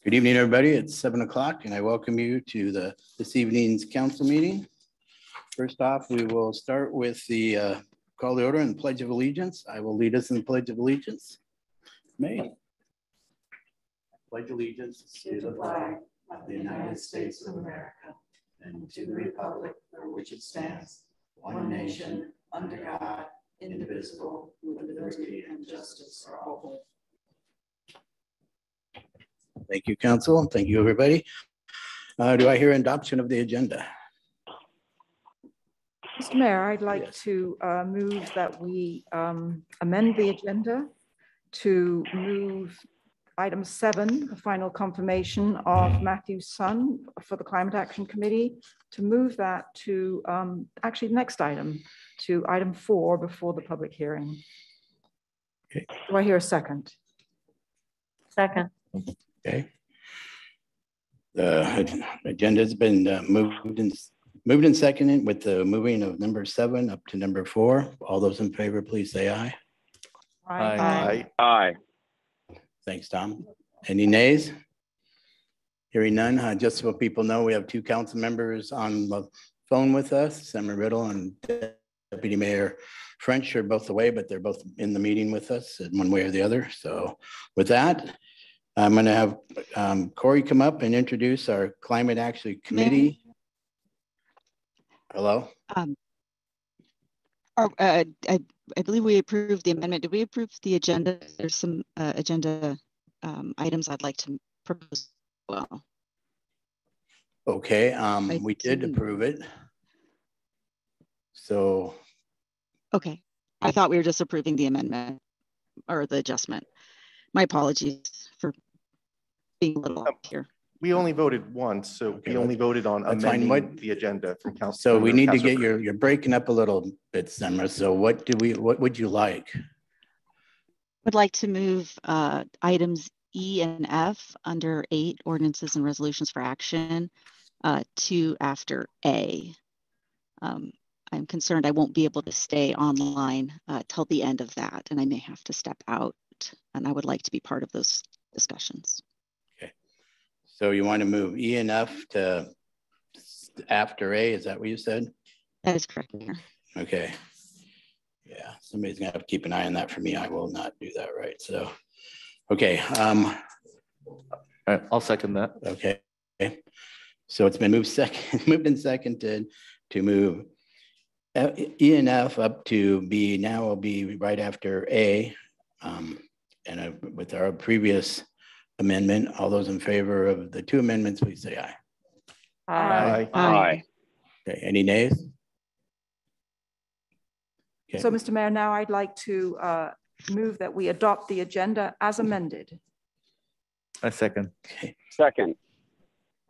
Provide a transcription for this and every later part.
Good evening, everybody. It's 7 o'clock and I welcome you to this evening's council meeting. First off, we will start with the call to order and the Pledge of Allegiance. I will lead us in the Pledge of Allegiance. May. Pledge allegiance to the flag of the United States of America and to the republic for which it stands, one nation, under God, indivisible, with liberty and justice for all. Thank you, Council. Thank you, everybody. Do I hear adoption of the agenda? Mr. Mayor, I'd like to move that we amend the agenda to move item 7, the final confirmation of Matthew's son for the Climate Action Committee, to move that to actually the next item, to item 4 before the public hearing. Okay. Do I hear a second? Second. Okay. The agenda has been moved and seconded with the moving of number 7 up to number 4. All those in favor, please say aye. Aye. Aye. Thanks, Tom. Any nays? Hearing none. Just so people know, we have 2 council members on the phone with us. Senator Riddle and Deputy Mayor French are both away, but they're both in the meeting with us in one way or the other. So with that, I'm going to have Corey come up and introduce our Climate Action Committee. Hello? I believe we approved the amendment. Did we approve the agenda? There's some agenda items I'd like to propose as well. Okay, we did approve it. So. Okay, I thought we were just approving the amendment or the adjustment. My apologies for being a little up here. We only voted once, so okay, we only voted on amending the agenda from council. So we need to get you're breaking up a little bit, Summer. So what would you like? Would like to move items E and F under 8 ordinances and resolutions for action to after A. I'm concerned I won't be able to stay online till the end of that, and I may have to step out, and I would like to be part of those discussions. Okay. So you want to move E and F to after A, is that what you said? That is correct, Mayor. Okay. Yeah, somebody's gonna have to keep an eye on that for me. I will not do that, right? So, okay. I'll second that. Okay. So it's been moved and seconded to move E and F up to B. Now will be right after A. And with our previous amendment, all those in favor of the 2 amendments, please say aye. Aye. Aye. Okay, any nays? Okay. So, Mr. Mayor, now I'd like to move that we adopt the agenda as amended. I second. Okay. Second.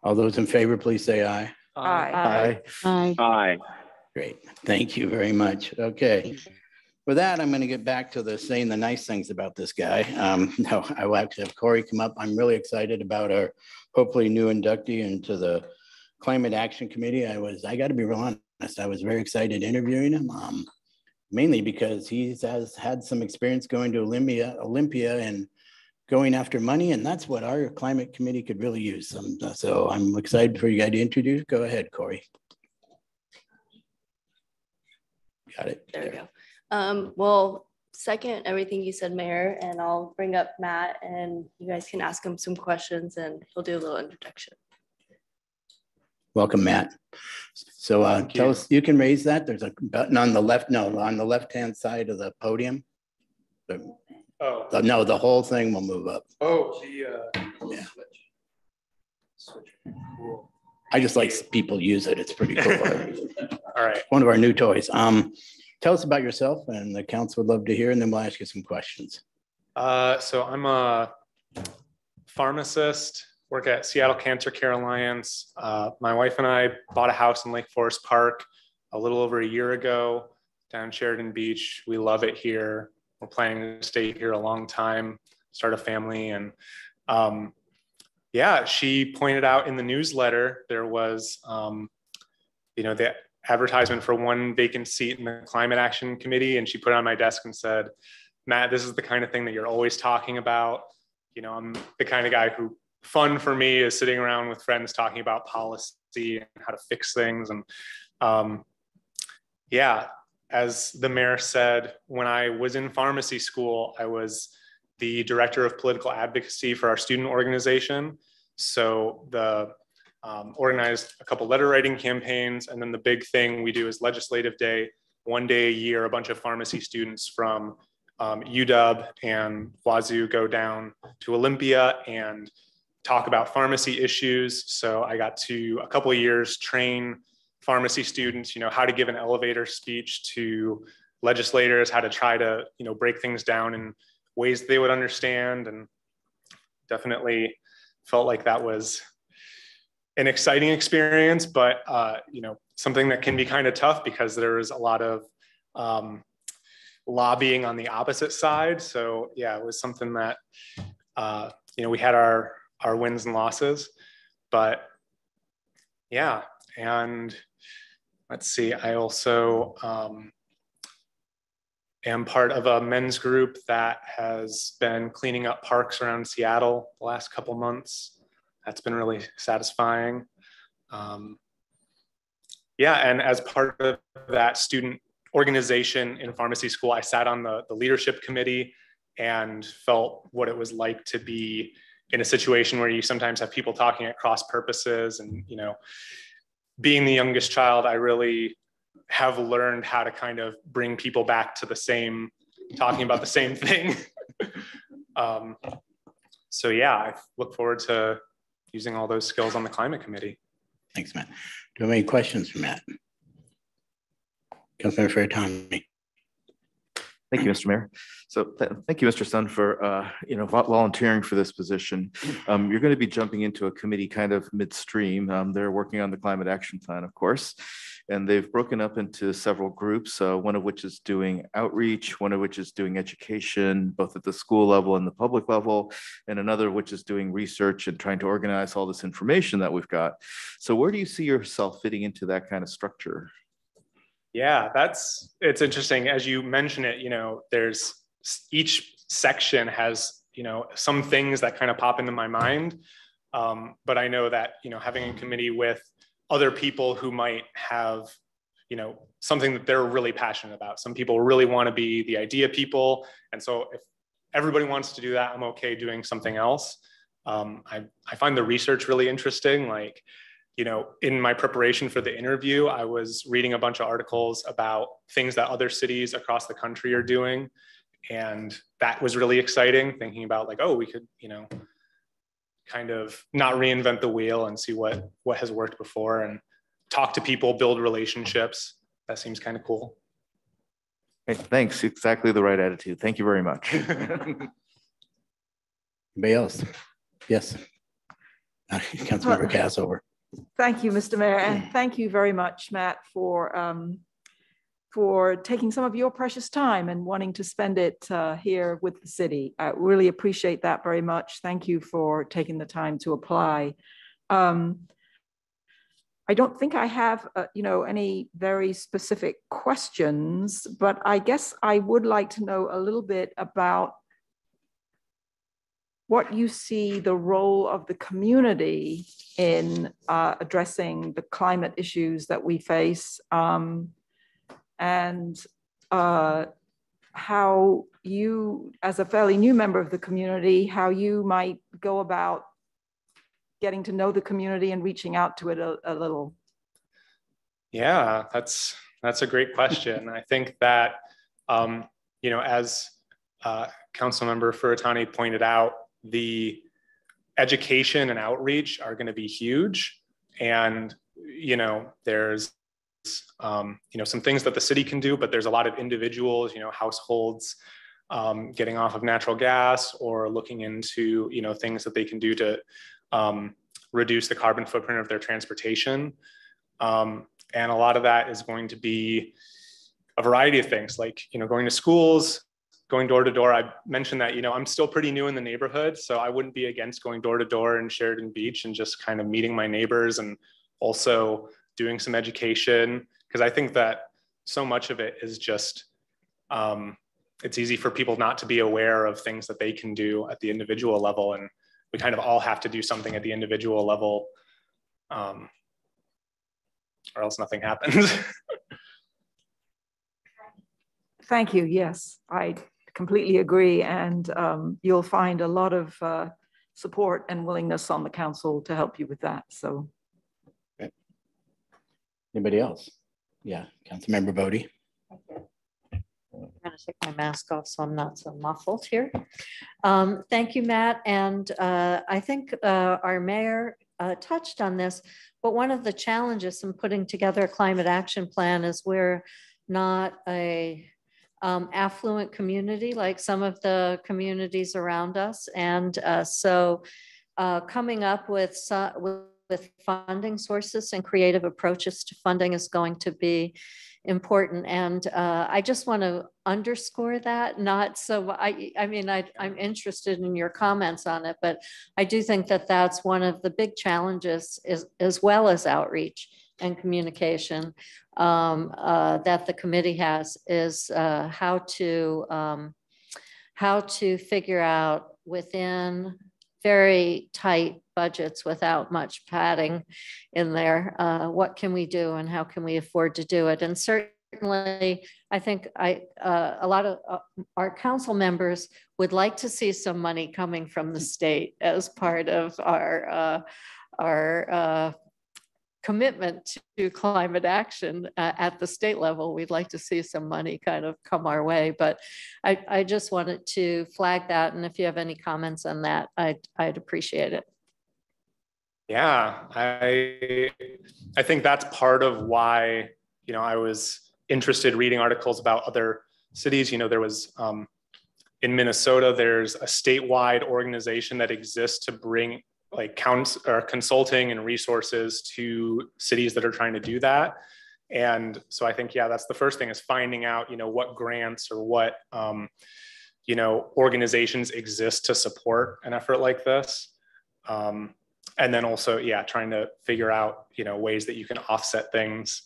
All those in favor, please say aye. Aye. Aye. Aye. Great. Thank you very much. Okay. With that, I'm going to get back to saying the nice things about this guy. No, I will actually have Corey come up. I'm really excited about our hopefully new inductee into the Climate Action Committee. I got to be real honest, I was very excited interviewing him, mainly because he has had some experience going to Olympia and going after money, and that's what our climate committee could really use. So I'm excited for you guys to introduce. Go ahead, Corey. Got it. There we go. Well, second everything you said, Mayor, and I'll bring up Matt and you guys can ask him some questions and he'll do a little introduction. Welcome, Matt. So tell us, you can raise that. There's a button on the left, no, on the left-hand side of the podium. No, the whole thing will move up. Oh, yeah. Switch. Cool. I just like people use it. It's pretty cool. All right. One of our new toys. Tell us about yourself, and the council would love to hear, and then we'll ask you some questions. So I'm a pharmacist, work at Seattle Cancer Care Alliance. My wife and I bought a house in Lake Forest Park a little over a year ago down Sheridan Beach. We love it here. We're planning to stay here a long time, start a family. And yeah, she pointed out in the newsletter, there was, the advertisement for 1 vacant seat in the Climate Action Committee. And she put it on my desk and said, Matt, this is the kind of thing that you're always talking about. I'm the kind of guy who fun for me is sitting around with friends talking about policy and how to fix things. And yeah, as the mayor said, when I was in pharmacy school, I was the director of political advocacy for our student organization. So the organized a couple letter writing campaigns. And then the big thing we do is legislative day. One day a year, a bunch of pharmacy students from UW and Wazoo go down to Olympia and talk about pharmacy issues. So I got to a couple of years train pharmacy students, how to give an elevator speech to legislators, how to try to, break things down in ways they would understand. And definitely felt like that was an exciting experience, but, something that can be kind of tough because there is a lot of lobbying on the opposite side. So yeah, it was something that, we had our wins and losses, but yeah. And let's see, I also am part of a men's group that has been cleaning up parks around Seattle the last couple months. That's been really satisfying. Yeah, and as part of that student organization in pharmacy school, I sat on the leadership committee and felt what it was like to be in a situation where you sometimes have people talking at cross purposes. And, being the youngest child, I really have learned how to kind of bring people back to talking about the same thing. So yeah, I look forward to using all those skills on the climate committee. Thanks, Matt. Do you have any questions for Matt? Councilmember Ferrantoni. Thank you, Mr. Mayor. So thank you, Mr. Sun, for volunteering for this position. You're going to be jumping into a committee kind of midstream. They're working on the climate action plan, of course, and they've broken up into several groups, one of which is doing outreach, one of which is doing education, both at the school level and the public level, and another which is doing research and trying to organize all this information that we've got. So where do you see yourself fitting into that kind of structure? Yeah, it's interesting. As you mention it, there's each section has, some things that kind of pop into my mind. But I know that, having a committee with other people who might have, something that they're really passionate about. Some people really want to be the idea people. And so if everybody wants to do that, I'm okay doing something else. I find the research really interesting. Like, in my preparation for the interview, I was reading a bunch of articles about things that other cities across the country are doing. And that was really exciting, thinking about like, oh, we could, kind of not reinvent the wheel and see what has worked before and talk to people, build relationships. That seems kind of cool. Hey, thanks. Exactly the right attitude. Thank you very much. Anybody else? Yes. Councilmember Cassover. Thank you, Mr. Mayor, and thank you very much, Matt, for taking some of your precious time and wanting to spend it here with the city. I really appreciate that very much. Thank you for taking the time to apply. I don't think I have, any very specific questions, but I guess I would like to know a little bit about what you see the role of the community in addressing the climate issues that we face, and how you, as a fairly new member of the community, how you might go about getting to know the community and reaching out to it a little. Yeah, that's a great question. I think that, as Councilmember Ferrantoni pointed out, the education and outreach are going to be huge. And, there's, some things that the city can do, but there's a lot of individuals, households getting off of natural gas or looking into, things that they can do to reduce the carbon footprint of their transportation. And a lot of that is going to be a variety of things like, going to schools, going door to door. I mentioned that, I'm still pretty new in the neighborhood, so I wouldn't be against going door to door in Sheridan Beach and just kind of meeting my neighbors and also doing some education. Because I think that so much of it is just, it's easy for people not to be aware of things that they can do at the individual level. And we kind of all have to do something at the individual level, or else nothing happens. Thank you. Yes, I completely agree. And you'll find a lot of support and willingness on the council to help you with that. So. Okay. Anybody else? Yeah, Councilmember Bodie. I'm going to take my mask off so I'm not so muffled here. Thank you, Matt. And I think our mayor touched on this, but one of the challenges in putting together a climate action plan is we're not a affluent community like some of the communities around us. And so coming up with funding sources and creative approaches to funding is going to be important. And I just want to underscore that, not so, I'm interested in your comments on it, but I do think that that's one of the big challenges as well as outreach and communication that the committee has is how to figure out within very tight budgets without much padding in there, what can we do and how can we afford to do it? And certainly, I think a lot of our council members would like to see some money coming from the state as part of our commitment to climate action at the state level. We'd like to see some money kind of come our way, but I just wanted to flag that. And if you have any comments on that, I'd appreciate it. Yeah, I think that's part of why, I was interested reading articles about other cities. There was in Minnesota, there's a statewide organization that exists to bring like consulting and resources to cities that are trying to do that. And so I think, yeah, that's the first thing is finding out, what grants or what, organizations exist to support an effort like this. And then also, yeah, trying to figure out, ways that you can offset things.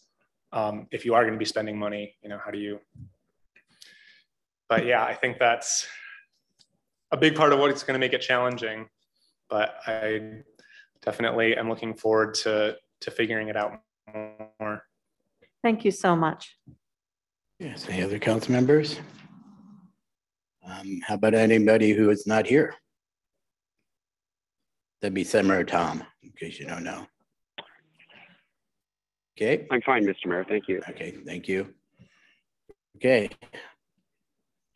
If you are going to be spending money, how do you, but yeah, I think that's a big part of what it's going to make it challenging, but I definitely am looking forward to figuring it out more. Thank you so much. Yes, any other council members? How about anybody who is not here? That'd be Summer or Tom, in case you don't know. Okay. I'm fine, Mr. Mayor. Thank you. Okay, thank you. Okay.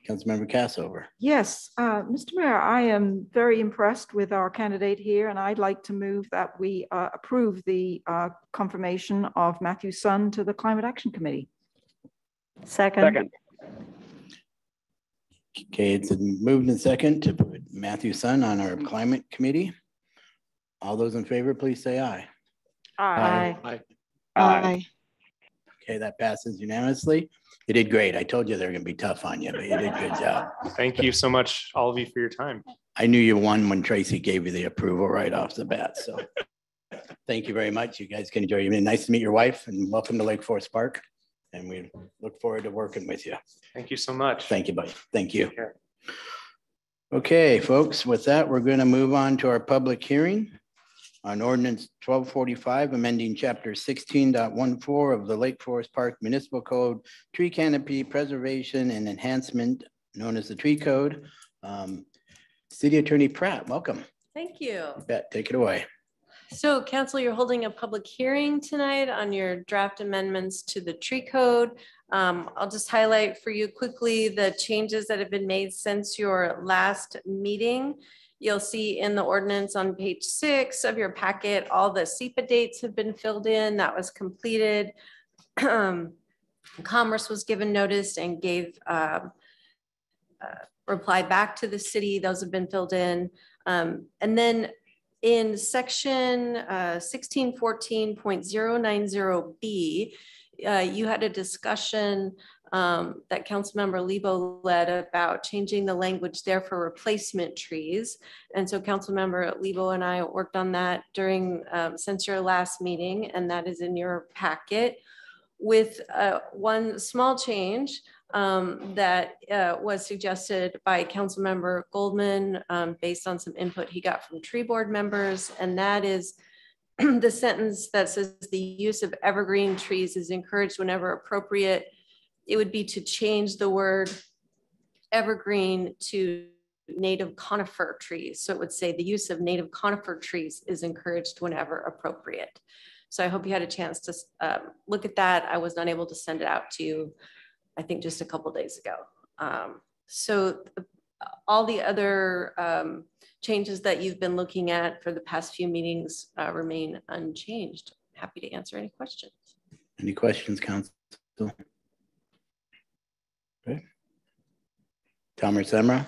Councilmember Cassover. Yes, Mr. Mayor, I am very impressed with our candidate here, and I'd like to move that we approve the confirmation of Matthew Sun to the Climate Action Committee. Second. Okay, it's moved in second to put Matthew Sun on our Climate Committee. All those in favor, please say aye. Aye. Aye. Aye. Okay, that passes unanimously. You did great. I told you they were going to be tough on you, but you did a good job. Thank you so much, all of you, for your time. I knew you won when Tracy gave you the approval right off the bat. So thank you very much. You guys can enjoy it. Nice to meet your wife and welcome to Lake Forest Park. And we look forward to working with you. Thank you so much. Thank you, buddy. Thank you. Okay, folks, with that, we're going to move on to our public hearing on Ordinance 1245, amending Chapter 16.14 of the Lake Forest Park Municipal Code, Tree Canopy Preservation and Enhancement, known as the Tree Code. City Attorney Pratt, welcome. Thank you. Take it away. So Council, you're holding a public hearing tonight on your draft amendments to the tree code. I'll just highlight for you quickly the changes that have been made since your last meeting. You'll see in the ordinance on page 6 of your packet, all the SEPA dates have been filled in. That was completed. Commerce was given notice and gave reply back to the city. Those have been filled in. And then in section 1614.090B, you had a discussion that Councilmember Lebo led about changing the language there for replacement trees. And so Councilmember Lebo and I worked on that during since your last meeting, and that is in your packet with one small change. that was suggested by Councilmember Goldman based on some input he got from tree board members. And that is the sentence that says the use of evergreen trees is encouraged whenever appropriate. It would be to change the word evergreen to native conifer trees. So it would say the use of native conifer trees is encouraged whenever appropriate. So I hope you had a chance to look at that. I was not able to send it out to you, I think just a couple days ago. So all the other changes that you've been looking at for the past few meetings remain unchanged. Happy to answer any questions. Any questions, Council? Okay. Tomer Semra.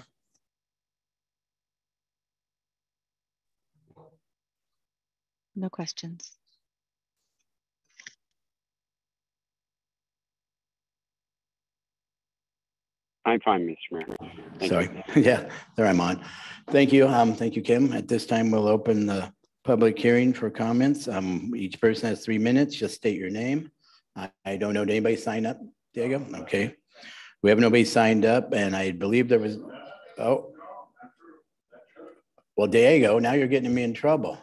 No questions. I'm fine, Mr. Mayor. Thank Sorry. you. Yeah, there I'm on. Thank you. Thank you, Kim. At this time, we'll open the public hearing for comments. Each person has 3 minutes. Just state your name. I don't know, did anybody sign up, Diego? Okay. We have nobody signed up, and I believe there was, oh. Well, Diego, now you're getting me in trouble.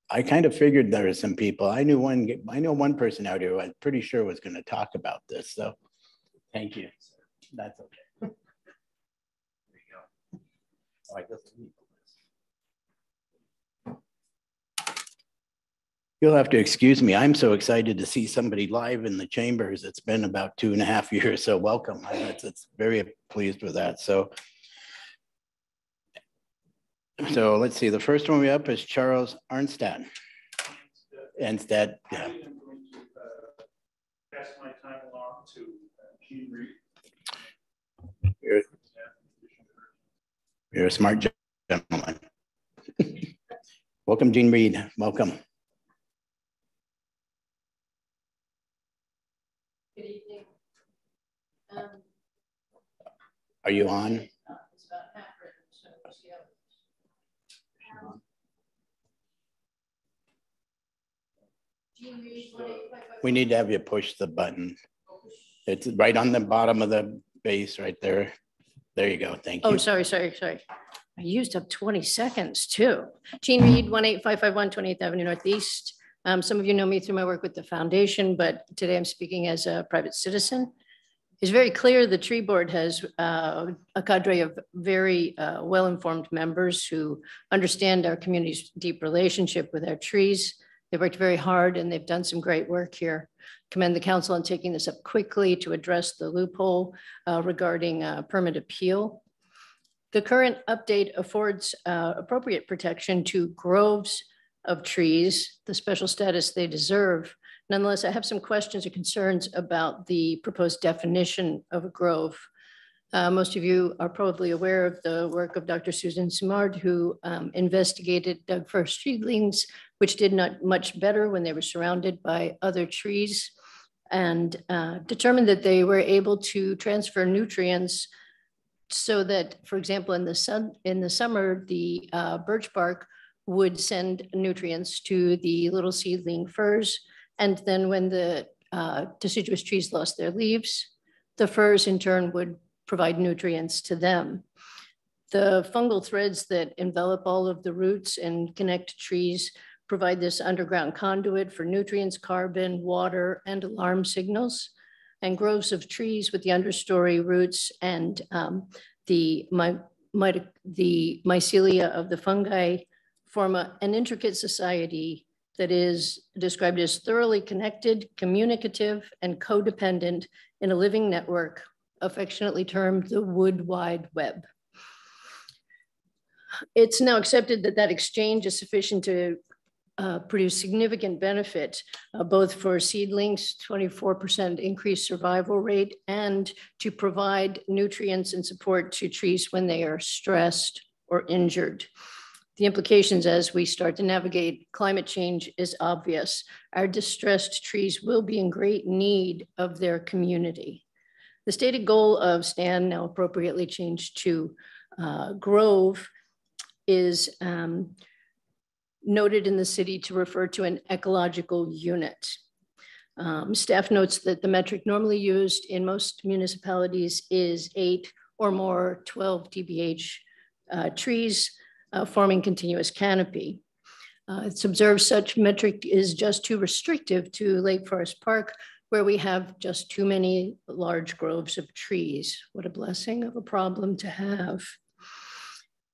I kind of figured there were some people. I know one person out here who I'm pretty sure was going to talk about this. So thank you. That's okay. There you go. Oh, I guess you'll have to excuse me. I'm so excited to see somebody live in the chambers. It's been about 2.5 years. So welcome. It's very pleased with that. So let's see, the first one we up is Charles Arnstead. Anstead, yeah. Pass my time along to Gene Reed. You're a smart gentleman. Welcome, Gene Reed. Welcome. Good evening. Are you on? It's about half written, so we'll see how. We need to have you push the button. It's right on the bottom of the base right there. There you go. Thank you. Oh, sorry. I used up 20 seconds too. Gene Reed, 18551 28th Avenue Northeast. Some of you know me through my work with the foundation, but today I'm speaking as a private citizen. It's very clear the tree board has a cadre of very well-informed members who understand our community's deep relationship with our trees. They worked very hard and they've done some great work here. Commend the council on taking this up quickly to address the loophole regarding permit appeal. The current update affords appropriate protection to groves of trees, the special status they deserve. Nonetheless, I have some questions or concerns about the proposed definition of a grove. Most of you are probably aware of the work of Dr. Susan Simard, who investigated dug first seedlings, which did not much better when they were surrounded by other trees, and determined that they were able to transfer nutrients so that, for example, in the summer, the birch bark would send nutrients to the little seedling firs. And then when the deciduous trees lost their leaves, the firs in turn would provide nutrients to them. The fungal threads that envelop all of the roots and connect trees provide this underground conduit for nutrients, carbon, water, and alarm signals. And groves of trees with the understory roots and the mycelia of the fungi form an intricate society that is described as thoroughly connected, communicative, and codependent in a living network, affectionately termed the Wood Wide Web. It's now accepted that that exchange is sufficient to produce significant benefit, both for seedlings, 24% increased survival rate, and to provide nutrients and support to trees when they are stressed or injured. The implications as we start to navigate climate change is obvious. Our distressed trees will be in great need of their community. The stated goal of STAN, now appropriately changed to Grove, is noted in the city to refer to an ecological unit. Staff notes that the metric normally used in most municipalities is 8 or more 12 dBH trees forming continuous canopy. It's observed such metric is just too restrictive to Lake Forest Park, where we have just too many large groves of trees. What a blessing of a problem to have.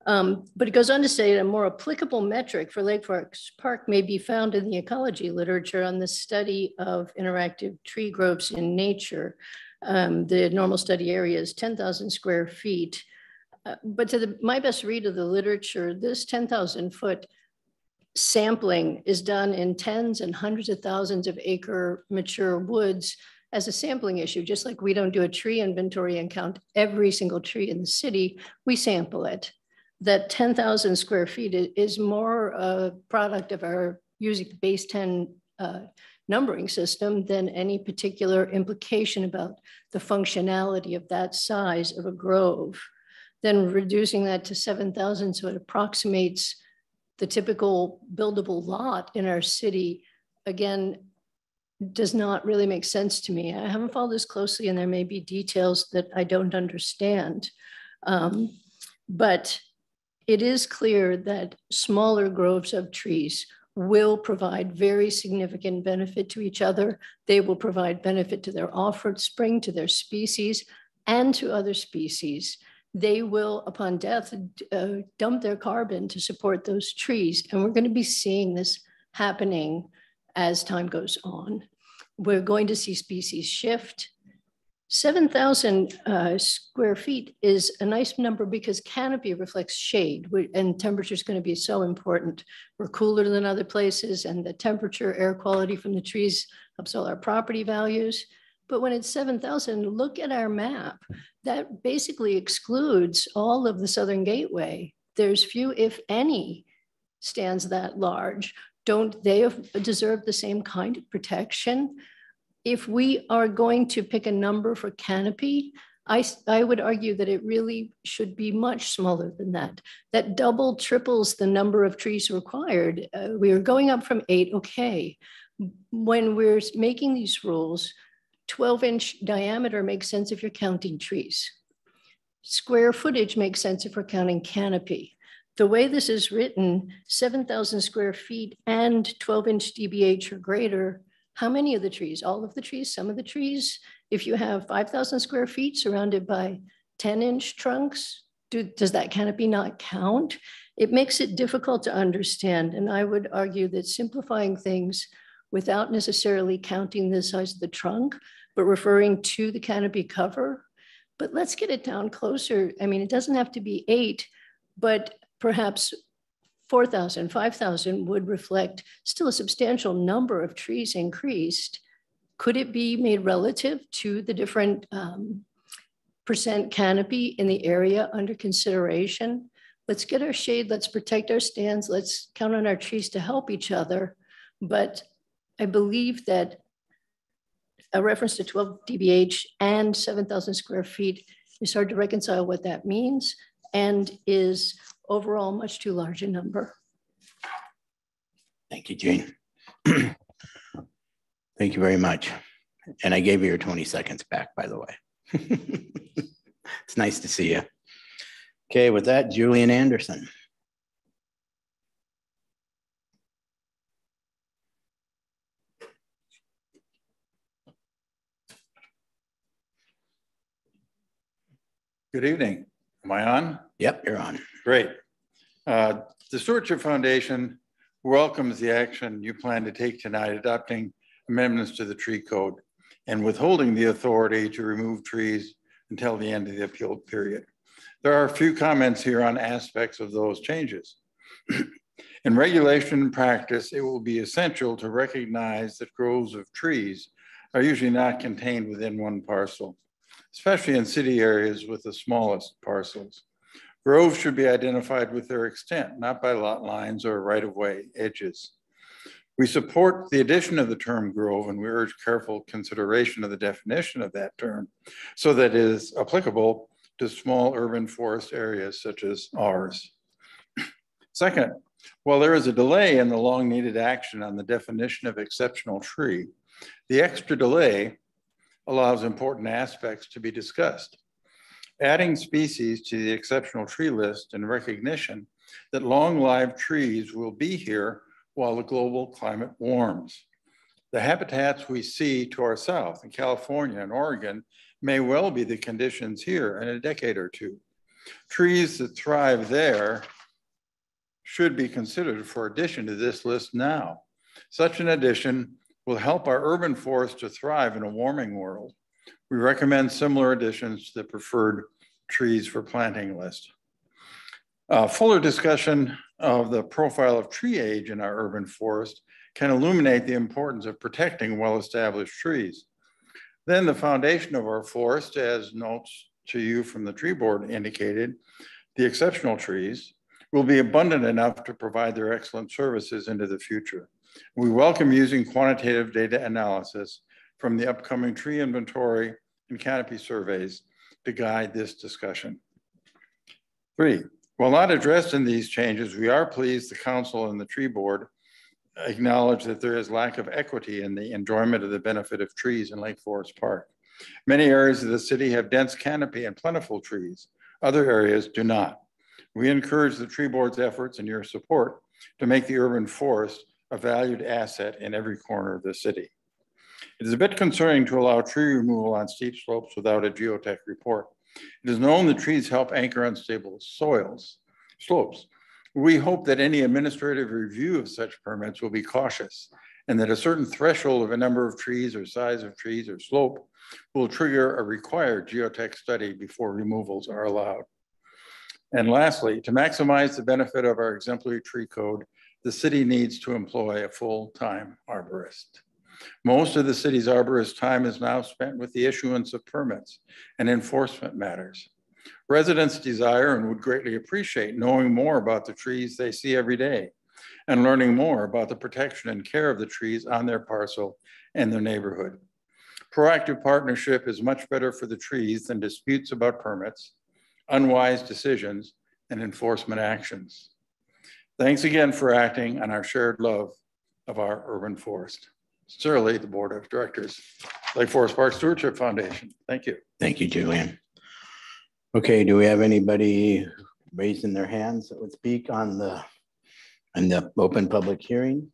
But it goes on to say that a more applicable metric for Lake Forest Park may be found in the ecology literature on the study of interactive tree groves in nature. The normal study area is 10,000 square feet. But to my best read of the literature, this 10,000 foot sampling is done in tens and hundreds of thousands of acre mature woods as a sampling issue. Just like we don't do a tree inventory and count every single tree in the city, we sample it. That 10,000 square feet is more a product of our using base 10 numbering system than any particular implication about the functionality of that size of a grove. Then reducing that to 7,000 so it approximates the typical buildable lot in our city, again, does not really make sense to me. I haven't followed this closely and there may be details that I don't understand. But it is clear that smaller groves of trees will provide very significant benefit to each other. They will provide benefit to their offspring, to their species, and to other species. They will, upon death, dump their carbon to support those trees. And we're going to be seeing this happening as time goes on. We're going to see species shift. 7,000 square feet is a nice number because canopy reflects shade and temperature is going to be so important. We're cooler than other places and the temperature, air quality from the trees helps all our property values. But when it's 7,000, look at our map. That basically excludes all of the Southern Gateway. There's few, if any, stands that large. Don't they deserve the same kind of protection? If we are going to pick a number for canopy, I would argue that it really should be much smaller than that. That double, triples the number of trees required. We are going up from 8, okay. When we're making these rules, 12-inch diameter makes sense if you're counting trees. Square footage makes sense if we're counting canopy. The way this is written, 7,000 square feet and 12-inch dBH or greater, how many of the trees? All of the trees, some of the trees? If you have 5,000 square feet surrounded by 10-inch trunks, does that canopy not count? It makes it difficult to understand. And I would argue that simplifying things without necessarily counting the size of the trunk, but referring to the canopy cover. But let's get it down closer. I mean, it doesn't have to be 8, but perhaps 4,000, 5,000 would reflect still a substantial number of trees increased. Could it be made relative to the different percent canopy in the area under consideration? Let's get our shade, let's protect our stands, let's count on our trees to help each other. But I believe that a reference to 12 dBH and 7,000 square feet is hard to reconcile what that means and is overall much too large a number. Thank you, Jane. Thank you very much. And I gave you your 20 seconds back, by the way. It's nice to see you. Okay, with that, Julian Anderson. Good evening. Am I on? Yep, you're on. Great. The Stewardship Foundation welcomes the action you plan to take tonight, adopting amendments to the tree code and withholding the authority to remove trees until the end of the appeal period. There are a few comments here on aspects of those changes. In regulation and practice, it will be essential to recognize that groves of trees are usually not contained within one parcel, especially in city areas with the smallest parcels. Groves should be identified with their extent, not by lot lines or right-of-way edges. We support the addition of the term grove, and we urge careful consideration of the definition of that term so that it is applicable to small urban forest areas such as ours. Second, while there is a delay in the long-needed action on the definition of exceptional tree, The extra delay allows important aspects to be discussed. Adding species to the exceptional tree list in recognition that long-lived trees will be here while the global climate warms. The habitats we see to our south in California and Oregon may well be the conditions here in a decade or two. Trees that thrive there should be considered for addition to this list now. Such an addition will help our urban forest to thrive in a warming world. We recommend similar additions to the preferred trees for planting list. Fuller discussion of the profile of tree age in our urban forest can illuminate the importance of protecting well-established trees. Then the foundation of our forest, as notes to you from the tree board indicated, the exceptional trees will be abundant enough to provide their excellent services into the future. We welcome using quantitative data analysis from the upcoming tree inventory and canopy surveys to guide this discussion. 3, while not addressed in these changes, we are pleased the council and the tree board acknowledge that there is lack of equity in the enjoyment of the benefit of trees in Lake Forest Park. Many areas of the city have dense canopy and plentiful trees. Other areas do not. We encourage the tree board's efforts and your support to make the urban forest a valued asset in every corner of the city. It is a bit concerning to allow tree removal on steep slopes without a geotech report. It is known that trees help anchor unstable slopes. We hope that any administrative review of such permits will be cautious and that a certain threshold of a number of trees or size of trees or slope will trigger a required geotech study before removals are allowed. And lastly, to maximize the benefit of our exemplary tree code, the city needs to employ a full-time arborist. Most of the city's arborist time is now spent with the issuance of permits and enforcement matters. Residents desire and would greatly appreciate knowing more about the trees they see every day and learning more about the protection and care of the trees on their parcel and their neighborhood. Proactive partnership is much better for the trees than disputes about permits, unwise decisions, and enforcement actions. Thanks again for acting on our shared love of our urban forest. Sincerely, the Board of Directors, Lake Forest Park Stewardship Foundation. Thank you. Thank you, Julian. Okay, do we have anybody raising their hands that would speak on the open public hearing?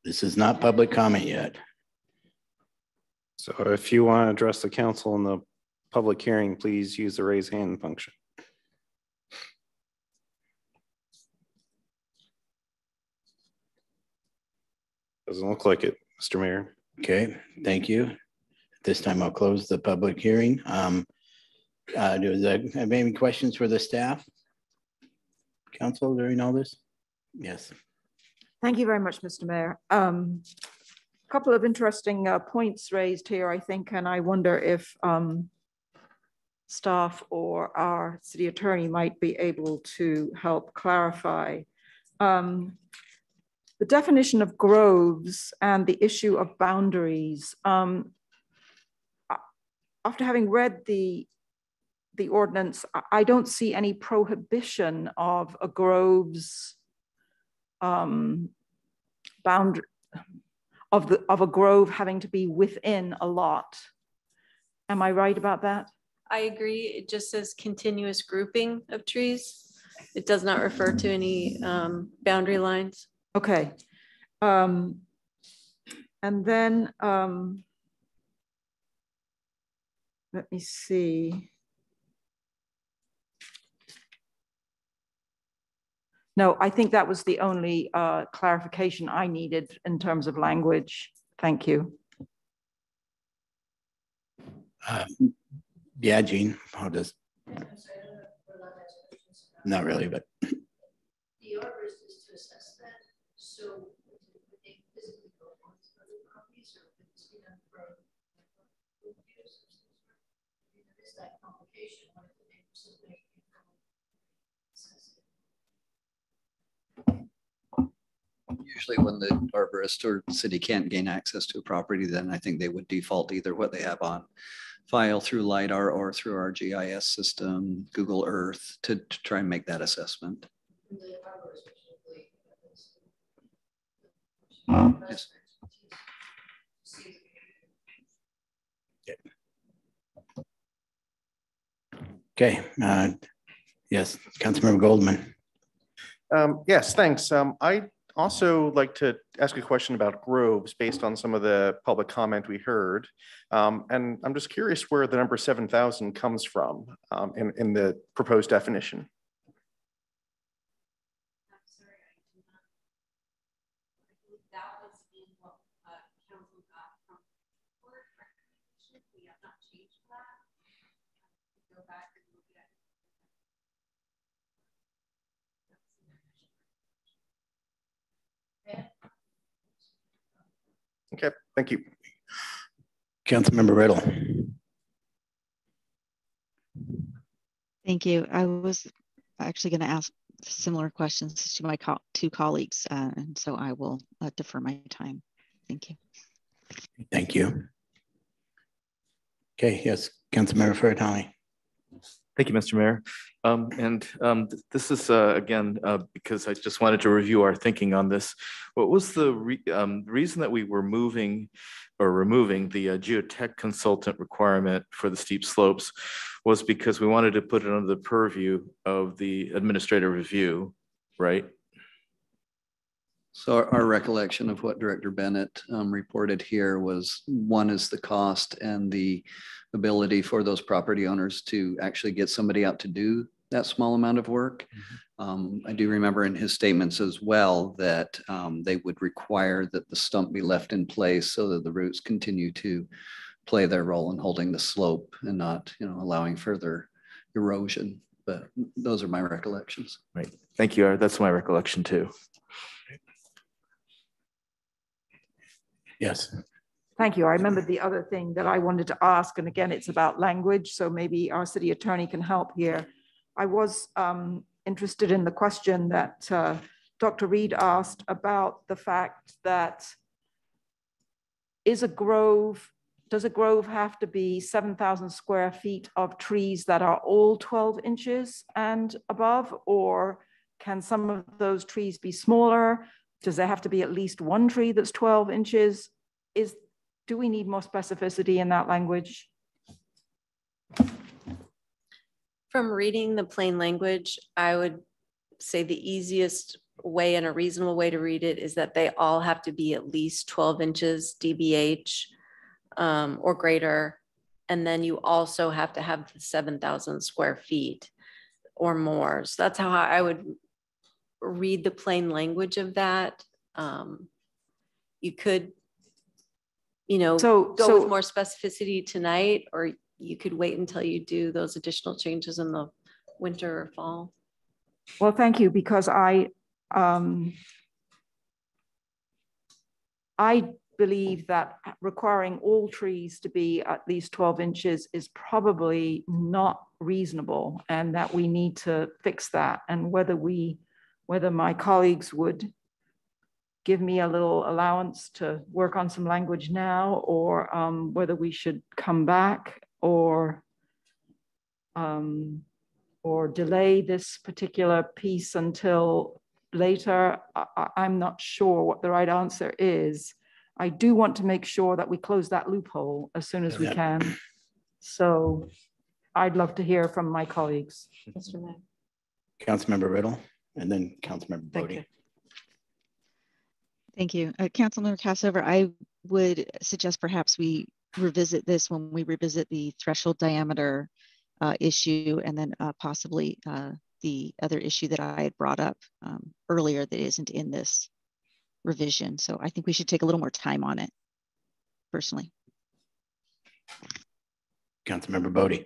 This is not public comment yet. So if you want to address the council in the public hearing, please use the raise hand function. Doesn't look like it, Mr. Mayor. Okay, thank you. At this time, I'll close the public hearing. Do I have any questions for the staff? Council during all this? Yes. Thank you very much, Mr. Mayor. A couple of interesting points raised here, I think, and I wonder if staff or our city attorney might be able to help clarify. The definition of groves and the issue of boundaries. After having read the ordinance, I don't see any prohibition of a grove's boundary of a grove having to be within a lot. Am I right about that? I agree. It just says continuous grouping of trees. It does not refer to any boundary lines. Okay. And then let me see. No, I think that was the only clarification I needed in terms of language. Thank you. Yeah, Jean, how does? Not really, but. The arborist is to assess that. So would they physically go onto other properties or would this be done for use? There is that complication when the neighbors simply Usually when the arborist or city can't gain access to a property, then I think they would default either what they have on file through LiDAR or through our GIS system, Google Earth, to try and make that assessment. Yes. Okay, yes, Councilmember Goldman. Yes, thanks. I'd also like to ask a question about groves based on some of the public comment we heard. And I'm just curious where the number 7,000 comes from in the proposed definition. Okay, thank you. Councilmember Riddle. Thank you. I was actually going to ask similar questions to my two colleagues, and so I will defer my time. Thank you. Thank you. Okay, yes, Councilmember Ferratelli. Thank you, Mr. Mayor. This is, again, because I just wanted to review our thinking on this. What was the reason that we were moving or removing the geotech consultant requirement for the steep slopes was because we wanted to put it under the purview of the administrative review, right? So our recollection of what Director Bennett reported here was, one is the cost and the ability for those property owners to actually get somebody out to do that small amount of work. I do remember in his statements as well that they would require that the stump be left in place so that the roots continue to play their role in holding the slope and not, allowing further erosion. But those are my recollections. Right. Thank you. That's my recollection too. Yes. Thank you. I remember the other thing that I wanted to ask, and again, it's about language, so maybe our city attorney can help here. I was interested in the question that Dr. Reed asked about the fact that does a grove have to be 7,000 square feet of trees that are all 12 inches and above, or can some of those trees be smaller? Does there have to be at least one tree that's 12 inches? Do we need more specificity in that language? From reading the plain language, I would say the easiest way and a reasonable way to read it is that they all have to be at least 12 inches DBH or greater. And then you also have to have the 7,000 square feet or more. So that's how I would read the plain language of that. You could, go with more specificity tonight, or you could wait until you do those additional changes in the winter or fall. Well, thank you, because I believe that requiring all trees to be at least 12 inches is probably not reasonable, and that we need to fix that. And whether my colleagues would give me a little allowance to work on some language now, or whether we should come back or delay this particular piece until later. I'm not sure what the right answer is. I do want to make sure that we close that loophole as soon as we can. So I'd love to hear from my colleagues. Mr. Mayor. Councilmember Riddle, and then Councilmember Bodie. Thank you. Councilmember Cassover, I would suggest perhaps we revisit this when we revisit the threshold diameter issue, and then possibly the other issue that I had brought up earlier that isn't in this revision. So I think we should take a little more time on it, personally. Councilmember Bodie.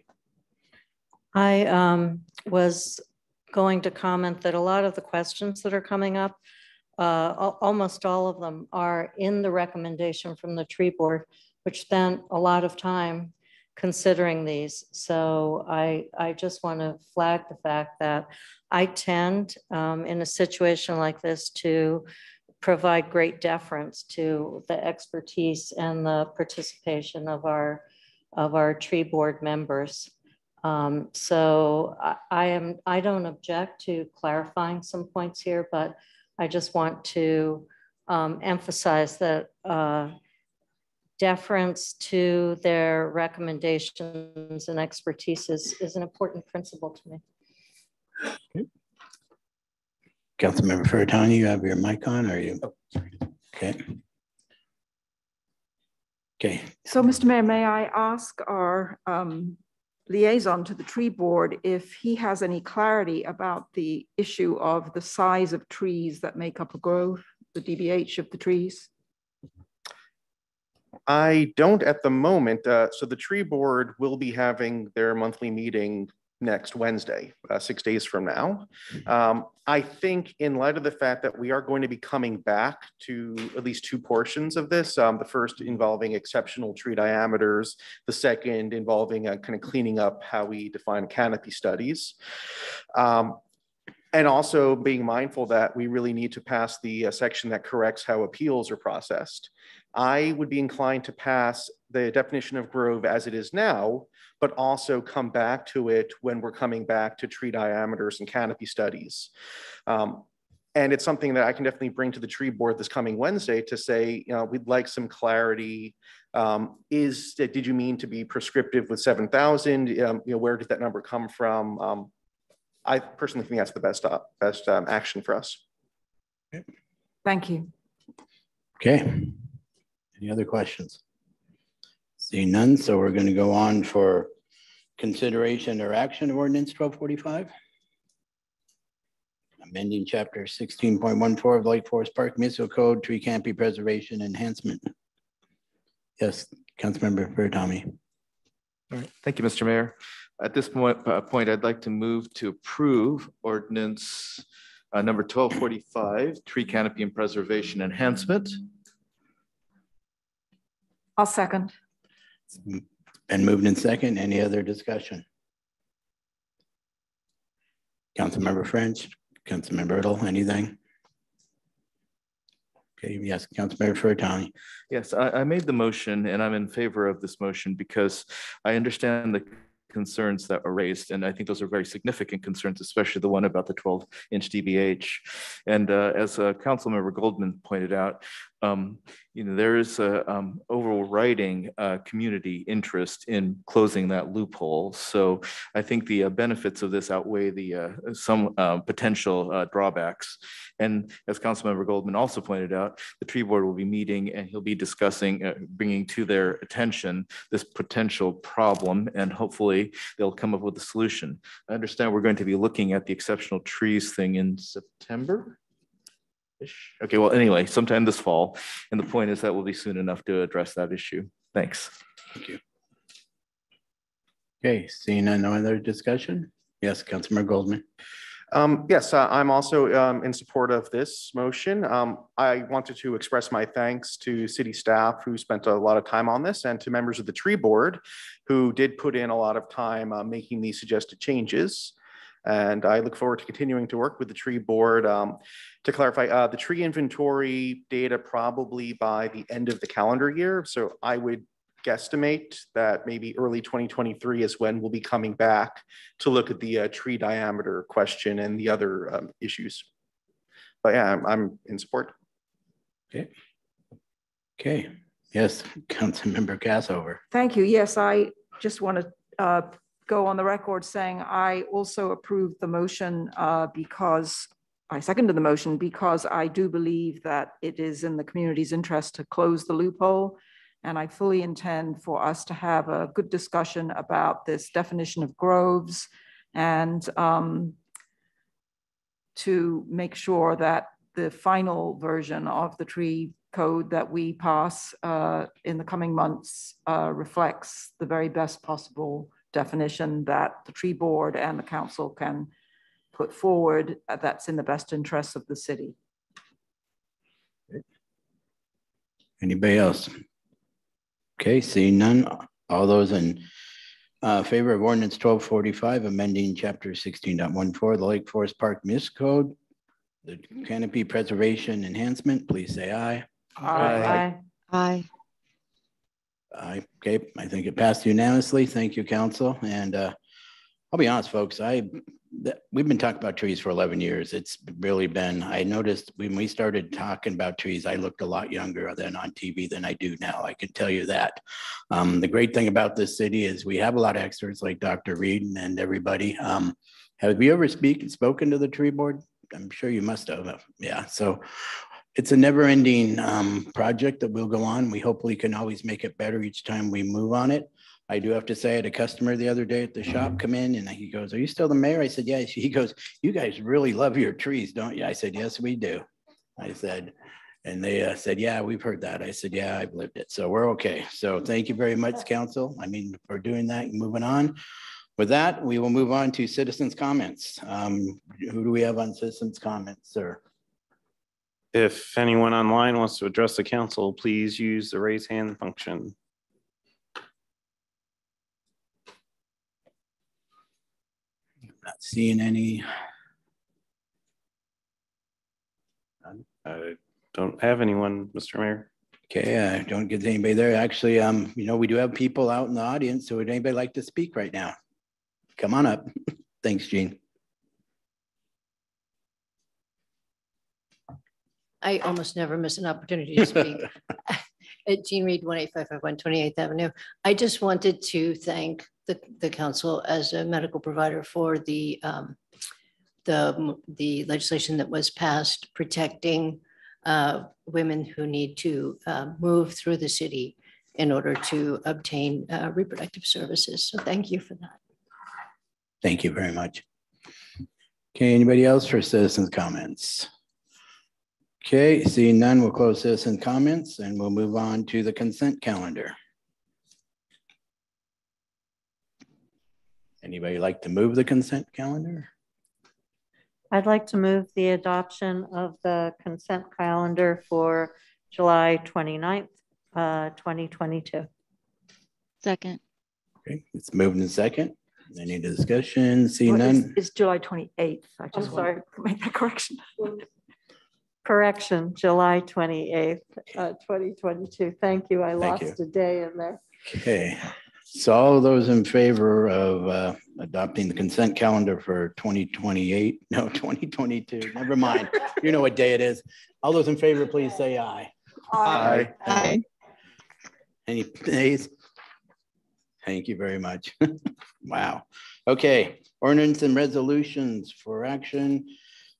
I was going to comment that a lot of the questions that are coming up, almost all of them are in the recommendation from the tree board, which spent a lot of time considering these. So I just want to flag the fact that I tend in a situation like this to provide great deference to the expertise and the participation of our tree board members. So I don't object to clarifying some points here, but I just want to emphasize that deference to their recommendations and expertise is an important principle to me. Councilmember Furtani, you have your mic on, or you? Okay. Okay. So, Mr. Mayor, may I ask our liaison to the tree board if he has any clarity about the issue of the size of trees that make up a grove, the DBH of the trees? I don't at the moment. So the tree board will be having their monthly meeting next Wednesday, 6 days from now. I think in light of the fact that we are going to be coming back to at least two portions of this, the first involving exceptional tree diameters, the second involving kind of cleaning up how we define canopy studies. And also being mindful that we really need to pass the section that corrects how appeals are processed. I would be inclined to pass the definition of grove as it is now, but also come back to it when we're coming back to tree diameters and canopy studies. And it's something that I can definitely bring to the tree board this coming Wednesday to say, you know, we'd like some clarity. Did you mean to be prescriptive with 7,000? You know, where did that number come from? I personally think that's the best action for us. Thank you. Okay. Any other questions? Seeing none, so we're going to go on for consideration or action of ordinance 1245. Amending chapter 16.14 of the Lake Forest Park Municipal Code, tree canopy preservation enhancement. Yes, Councilmember Furtani. All right, thank you, Mr. Mayor. At this point, I'd like to move to approve ordinance number 1245, tree canopy and preservation enhancement. I'll second. And moved in second. Any other discussion? Councilmember French, Councilmember Ertl, anything? Okay, yes, Councilmember Furtani. Yes, I made the motion and I'm in favor of this motion because I understand the concerns that were raised. And I think those are very significant concerns, especially the one about the 12-inch DBH. And as Councilmember Goldman pointed out, you know, there is a overriding community interest in closing that loophole. So I think the benefits of this outweigh the some potential drawbacks. And as Councilmember Goldman also pointed out, the tree board will be meeting and he'll be discussing, bringing to their attention this potential problem, and hopefully they'll come up with a solution. I understand we're going to be looking at the exceptional trees thing in September. Okay, well, anyway, sometime this fall. And the point is that will be soon enough to address that issue. Thanks. Thank you. Okay, seeing no other discussion? Yes, Councilmember Goldman. Yes, I'm also in support of this motion. I wanted to express my thanks to city staff who spent a lot of time on this, and to members of the tree board who did put in a lot of time making these suggested changes. And I look forward to continuing to work with the tree board. To clarify, the tree inventory data probably by the end of the calendar year. So I would guesstimate that maybe early 2023 is when we'll be coming back to look at the tree diameter question and the other issues. But yeah, I'm in support. Okay. Okay. Yes, Councilmember Cassover. Thank you. Yes, I just want to go on the record saying I also approved the motion because I seconded the motion because I do believe that it is in the community's interest to close the loophole. And I fully intend for us to have a good discussion about this definition of groves and to make sure that the final version of the tree code that we pass in the coming months reflects the very best possible definition that the tree board and the council can put forward that's in the best interest of the city. Anybody else? Okay, seeing none. All those in favor of ordinance 1245, amending chapter 16.14, the Lake Forest Park Municipal Code, the canopy preservation enhancement, please say aye. Aye. Aye. Aye. Okay, I think it passed unanimously. Thank you, council. And I'll be honest, folks, I we've been talking about trees for 11 years. It's really been, I noticed when we started talking about trees, I looked a lot younger than on TV than I do now. I can tell you that. The great thing about this city is we have a lot of experts like Dr. Reed and everybody. Have you ever spoken to the tree board? I'm sure you must have. Yeah. So it's a never ending project that will go on. We hopefully can always make it better each time we move on it. I do have to say, I had a customer the other day at the shop come in and he goes, "Are you still the mayor?" I said, "Yeah." He goes, "You guys really love your trees, don't you?" I said, "Yes, we do." I said, and they said, "Yeah, we've heard that." I said, "Yeah, I've lived it." So we're okay. So thank you very much, council. I mean, for doing that and moving on. With that, we will move on to citizens' comments. Who do we have on citizens' comments, sir? If anyone online wants to address the council, please use the raise hand function. Not seeing any. I don't have anyone, Mr. Mayor. Okay, I don't get anybody there. Actually, you know, we do have people out in the audience. So would anybody like to speak right now? Come on up. Thanks, Gene. I almost never miss an opportunity to speak. Jean Reed, 18551 28th Avenue. I just wanted to thank the council as a medical provider for the legislation that was passed protecting women who need to move through the city in order to obtain reproductive services. So thank you for that. Thank you very much. Okay, anybody else for citizens' comments? Okay, seeing none, we'll close citizen comments and we'll move on to the consent calendar. Anybody like to move the consent calendar? I'd like to move the adoption of the consent calendar for July 29th, 2022. Second. Okay, it's moved in second. Any discussion? Seeing none? It's July 28th. I just I'm want to make that correction. Correction, July 28th, 2022. Thank you. I lost a day in there. Okay, so all of those in favor of adopting the consent calendar for 2028, no, 2022, never mind. You know what day it is. All those in favor, please say aye. Aye. Aye. Any nays? Thank you very much. Wow. Okay, ordinance and resolutions for action.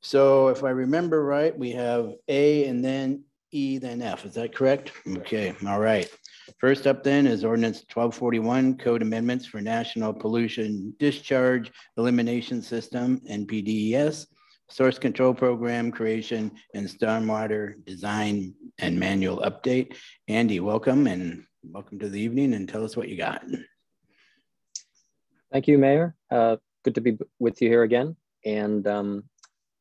So if I remember right, we have A and then E, then F. Is that correct? Okay, all right. First up then is ordinance 1241, code amendments for national pollution discharge elimination system, NPDES, source control program creation, and stormwater design and manual update. Andy, welcome to the evening and tell us what you got. Thank you, Mayor. Good to be with you here again. And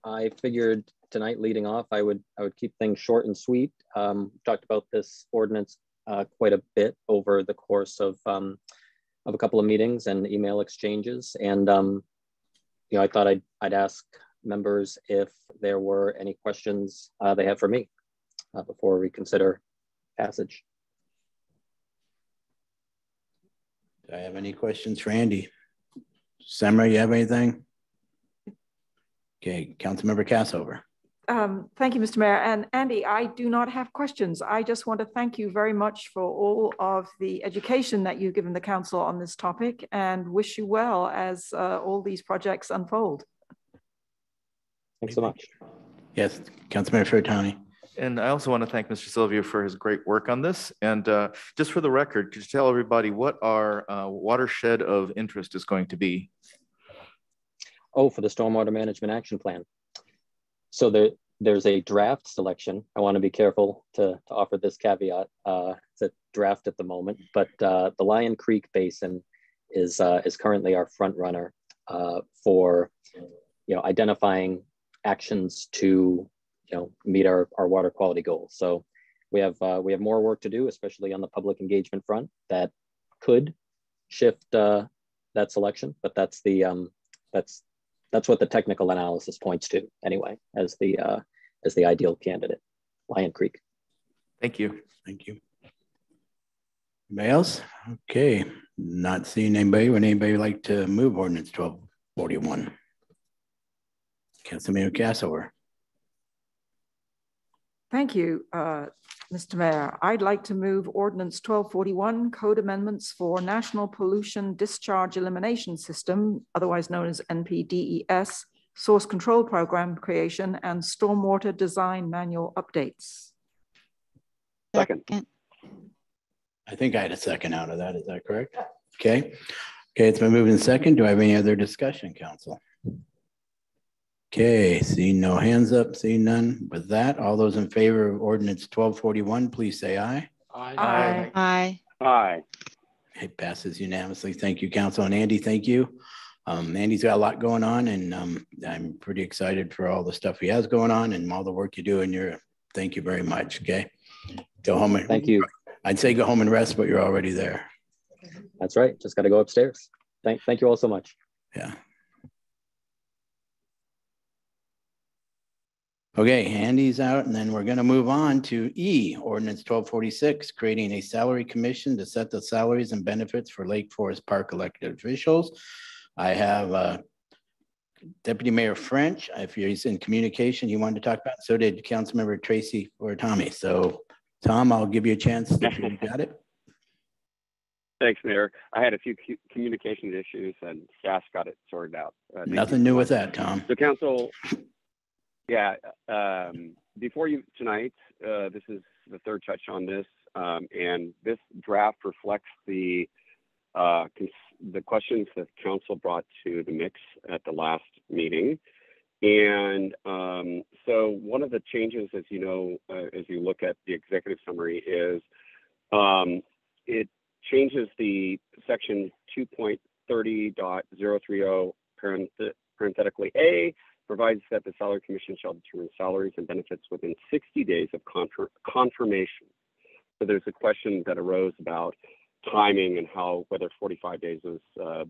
I figured tonight leading off, I would keep things short and sweet. Talked about this ordinance quite a bit over the course of a couple of meetings and email exchanges. And you know, I thought I'd ask members if there were any questions they have for me before we consider passage. Do I have any questions for Andy? Samra, you have anything? Okay, Councilmember Cassover. Thank you, Mr. Mayor. And Andy, I do not have questions. I just want to thank you very much for all of the education that you've given the council on this topic and wish you well as all these projects unfold. Thanks so much. Yes, Councilmember Fertani. And I also want to thank Mr. Silvio for his great work on this. And just for the record, could you tell everybody what our watershed of interest is going to be? Oh, for the Stormwater Management Action Plan. So there's a draft selection. I want to be careful to offer this caveat. It's a draft at the moment, but the Lion Creek Basin is currently our front runner for identifying actions to meet our water quality goals. So we have more work to do, especially on the public engagement front. That could shift that selection, but that's what the technical analysis points to anyway as the ideal candidate. Lion Creek. Thank you. Thank you. Anybody else? Okay, not seeing anybody. Would anybody like to move ordinance 1241? Councilmember Castleworth. Thank you, Mr. Mayor. I'd like to move Ordinance 1241, Code Amendments for National Pollution Discharge Elimination System, otherwise known as NPDES, Source Control Program creation, and Stormwater Design Manual updates. Second. I think I had a second out of that. Is that correct? Okay. Okay, it's been moved in second. Do I have any other discussion, council? Okay, seeing no hands up, seeing none. With that, all those in favor of ordinance 1241, please say aye. Aye. Aye. Aye. It passes unanimously. Thank you, council. And Andy, thank you. Andy's got a lot going on, and I'm pretty excited for all the stuff he has going on and all the work you do. And thank you very much. Okay, go home. And, thank you. I'd say go home and rest, but you're already there. That's right. Just got to go upstairs. Thank you all so much. Yeah. Okay, Andy's out, and then we're going to move on to E, Ordinance 1246, creating a salary commission to set the salaries and benefits for Lake Forest Park elected officials. I have Deputy Mayor French, if he's in communication, he wanted to talk about, so did Councilmember Tracy or Tommy. So Tom, I'll give you a chance if you got it. Thanks, Mayor. I had a few communication issues and staff got it sorted out. Nothing new with that, Tom. So council, yeah, before you tonight, this is the third touch on this, and this draft reflects the questions that council brought to the mix at the last meeting. And so one of the changes, as you know, as you look at the executive summary, is it changes the section 2.30.030 parenthetically A, provides that the salary commission shall determine salaries and benefits within 60 days of confirmation. So there's a question that arose about timing and whether 45 days is a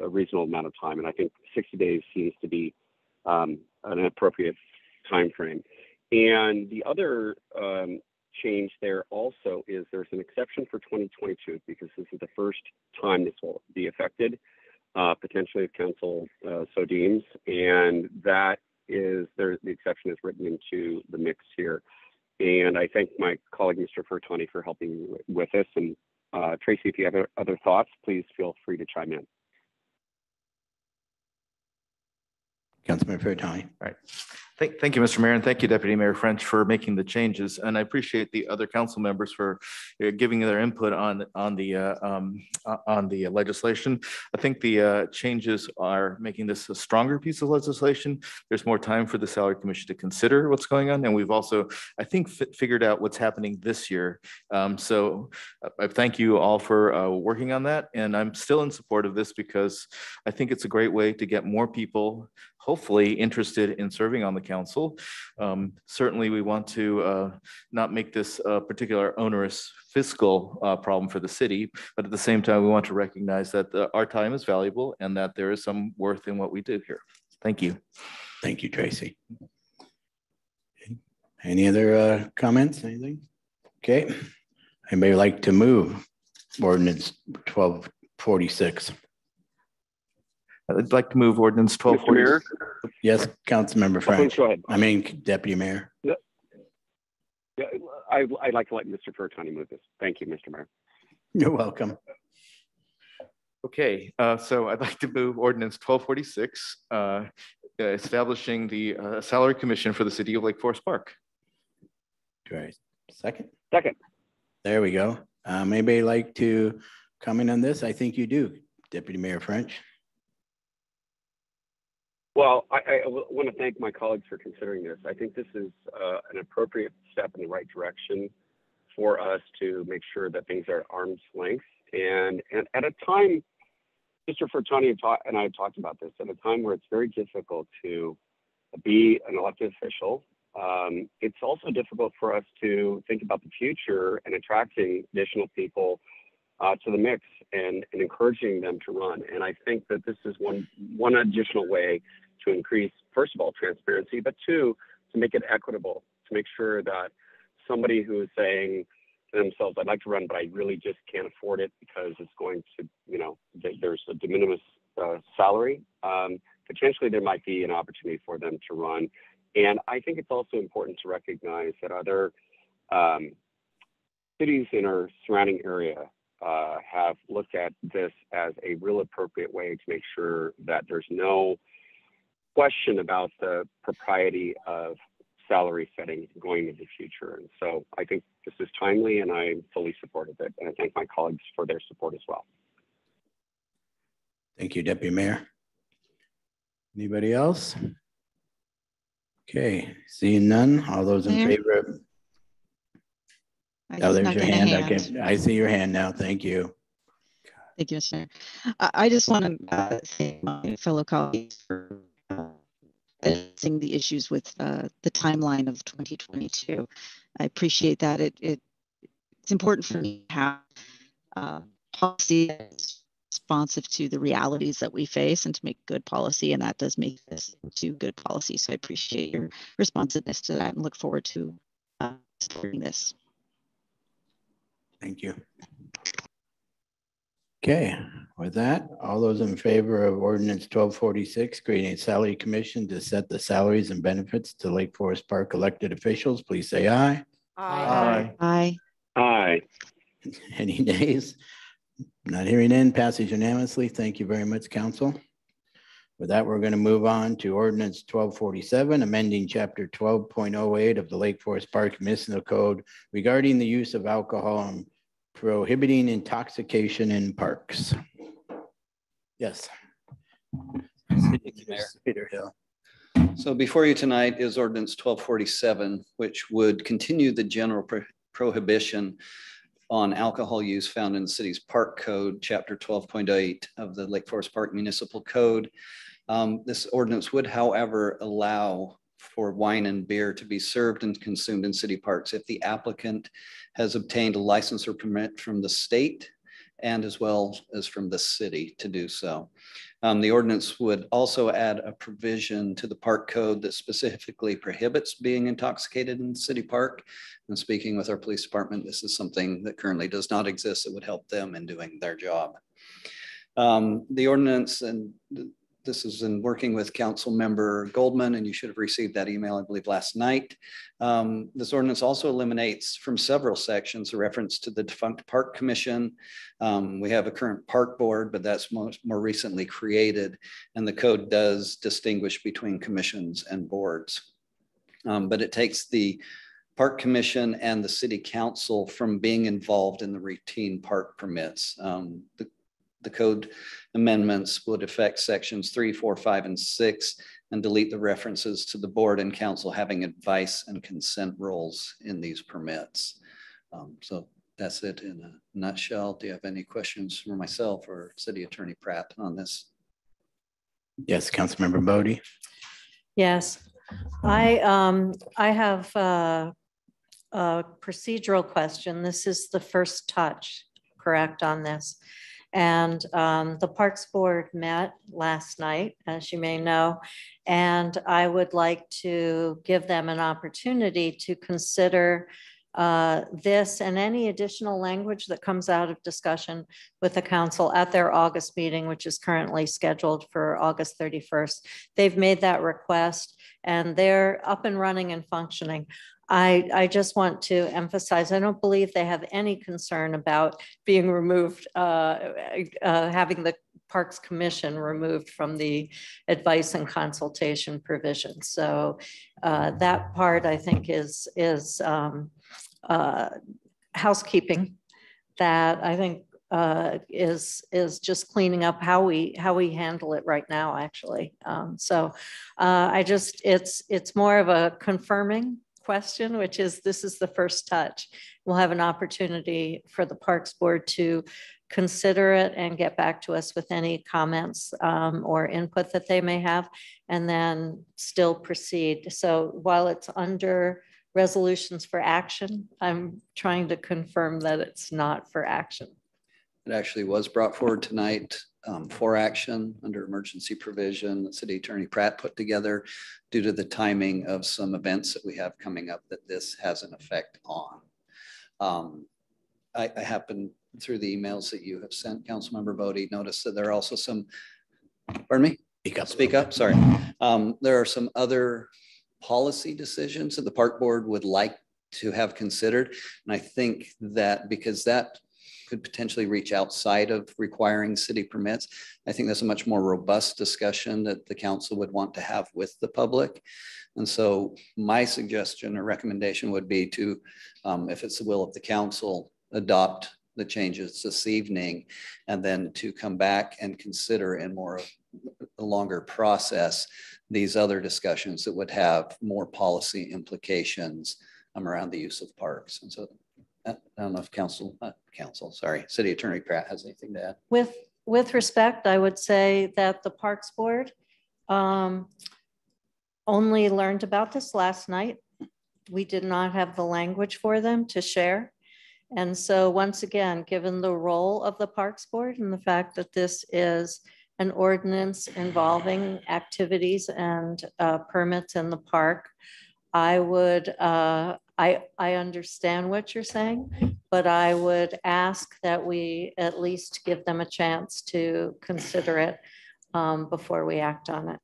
reasonable amount of time. And I think 60 days seems to be an appropriate time frame. And the other change there also is there's an exception for 2022 because this is the first time this will be affected, potentially if council so deems, and that is the exception is written into the mix here. And I thank my colleague Mr. Furtani for helping with this. And Tracy, if you have other thoughts, please feel free to chime in. Councilman Furtani. All right. Thank you, Mr. Mayor, and thank you, Deputy Mayor French, for making the changes. And I appreciate the other council members for giving their input on the legislation. I think the changes are making this a stronger piece of legislation. There's more time for the Salary Commission to consider what's going on, and we've also, I think, figured out what's happening this year. So I thank you all for working on that, and I'm still in support of this because I think it's a great way to get more people hopefully interested in serving on the council. Certainly we want to not make this a particular onerous fiscal problem for the city, but at the same time, we want to recognize that our time is valuable and that there is some worth in what we do here. Thank you. Thank you, Tracy. Any other comments, anything? Okay. Anybody like to move ordinance 1246? I'd like to move ordinance 1246. Yes, Councilmember French. Go ahead. I mean, Deputy Mayor. Yeah, I'd like to let Mr. Furtani move this. Thank you, Mr. Mayor. You're welcome. Okay, so I'd like to move ordinance 1246, establishing the salary commission for the city of Lake Forest Park. Great. Second? Second. There we go. Anybody like to comment on this? I think you do, Deputy Mayor French. Well, I want to thank my colleagues for considering this. I think this is an appropriate step in the right direction for us to make sure that things are at arm's length. And at a time, Mr. Furtani and I have talked about this, at a time where it's very difficult to be an elected official, it's also difficult for us to think about the future and attracting additional people to the mix and encouraging them to run. And I think that this is one additional way to increase, first of all, transparency, but two, to make it equitable, to make sure that somebody who is saying to themselves, I'd like to run, but I really just can't afford it because it's going to, there's a de minimis salary, potentially there might be an opportunity for them to run. And I think it's also important to recognize that other cities in our surrounding area have looked at this as a real appropriate way to make sure that there's no question about the propriety of salary setting going into the future. And so I think this is timely and I'm fully supportive of it. And I thank my colleagues for their support as well. Thank you, Deputy Mayor. Anybody else? Okay, seeing none. All those in favor of. Oh, there's your hand. I see your hand now. Thank you. Thank you, Mr. I just want to thank my fellow colleagues for addressing the issues with the timeline of 2022. I appreciate that. It's important for me to have policy that's responsive to the realities that we face and to make good policy, and that does make this into good policy. So I appreciate your responsiveness to that and look forward to supporting this. Thank you. Okay, with that, all those in favor of Ordinance 1246, creating a salary commission to set the salaries and benefits to Lake Forest Park elected officials, please say aye. Aye. Aye. Aye. Any nays? Not hearing in, passes unanimously. Thank you very much, Council. With that, we're going to move on to Ordinance 1247, amending Chapter 12.08 of the Lake Forest Park Municipal Code regarding the use of alcohol and prohibiting intoxication in parks. Yes. Thank you, Mayor. So before you tonight is Ordinance 1247, which would continue the general prohibition on alcohol use found in the city's park code, Chapter 12.8 of the Lake Forest Park Municipal Code. This ordinance would, however, allow for wine and beer to be served and consumed in city parks if the applicant has obtained a license or permit from the state and as well as from the city to do so. The ordinance would also add a provision to the park code that specifically prohibits being intoxicated in the city park. And speaking with our police department, this is something that currently does not exist that would help them in doing their job. The ordinance, and this is in working with Councilmember Goldman, and you should have received that email, I believe, last night. This ordinance also eliminates from several sections a reference to the defunct park commission. We have a current park board, but that's more recently created, and the code does distinguish between commissions and boards. But it takes the park commission and the city council from being involved in the routine park permits. The code amendments would affect sections 3, 4, 5, and 6 and delete the references to the board and council having advice and consent roles in these permits. So that's it in a nutshell. Do you have any questions for myself or City Attorney Pratt on this? Yes, Councilmember Bodie. Yes, I have a procedural question. This is the first touch, correct, on this? And the Parks Board met last night, as you may know, and I would like to give them an opportunity to consider this and any additional language that comes out of discussion with the council at their August meeting, which is currently scheduled for August 31st. They've made that request and they're up and running and functioning. I just want to emphasize, I don't believe they have any concern about being removed, having the Parks Commission removed from the advice and consultation provision. So that part I think is housekeeping that I think is just cleaning up how we handle it right now, actually. It's more of a confirming question, which is this is the first touch. We'll have an opportunity for the Parks Board to consider it and get back to us with any comments or input that they may have, and then still proceed. So while it's under resolutions for action, I'm trying to confirm that it's not for action. It actually was brought forward tonight for action under emergency provision that City Attorney Pratt put together due to the timing of some events that we have coming up that this has an effect on. I happen through the emails that you have sent, Councilmember Bodie, notice that there are also some, pardon me? Speak up, sorry. There are some other policy decisions that the park board would like to have considered. And I think that because that could potentially reach outside of requiring city permits, I think that's a much more robust discussion that the council would want to have with the public. And so my suggestion or recommendation would be to, if it's the will of the council, adopt the changes this evening, and then to come back and consider in more of a longer process these other discussions that would have more policy implications around the use of parks. And so I don't know if City Attorney Pratt has anything to add. With respect, I would say that the Parks Board only learned about this last night. We did not have the language for them to share. And so once again, given the role of the Parks Board and the fact that this is an ordinance involving activities and permits in the park, I would, I understand what you're saying, but I would ask that we at least give them a chance to consider it before we act on it.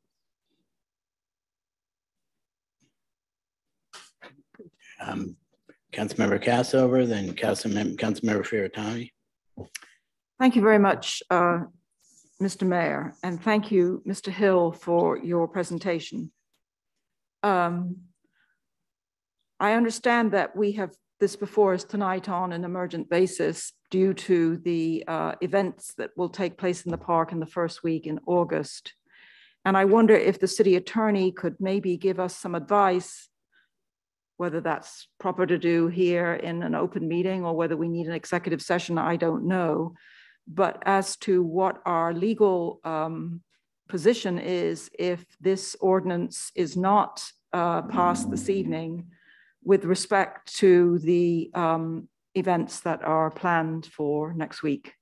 Councilmember Cassover, then Councilmember Fiorentani. Thank you very much, Mr. Mayor, and thank you, Mr. Hill, for your presentation. I understand that we have this before us tonight on an emergent basis due to the events that will take place in the park in the first week in August. And I wonder if the city attorney could maybe give us some advice, whether that's proper to do here in an open meeting or whether we need an executive session, I don't know. But as to what our legal position is if this ordinance is not passed this evening with respect to the events that are planned for next week.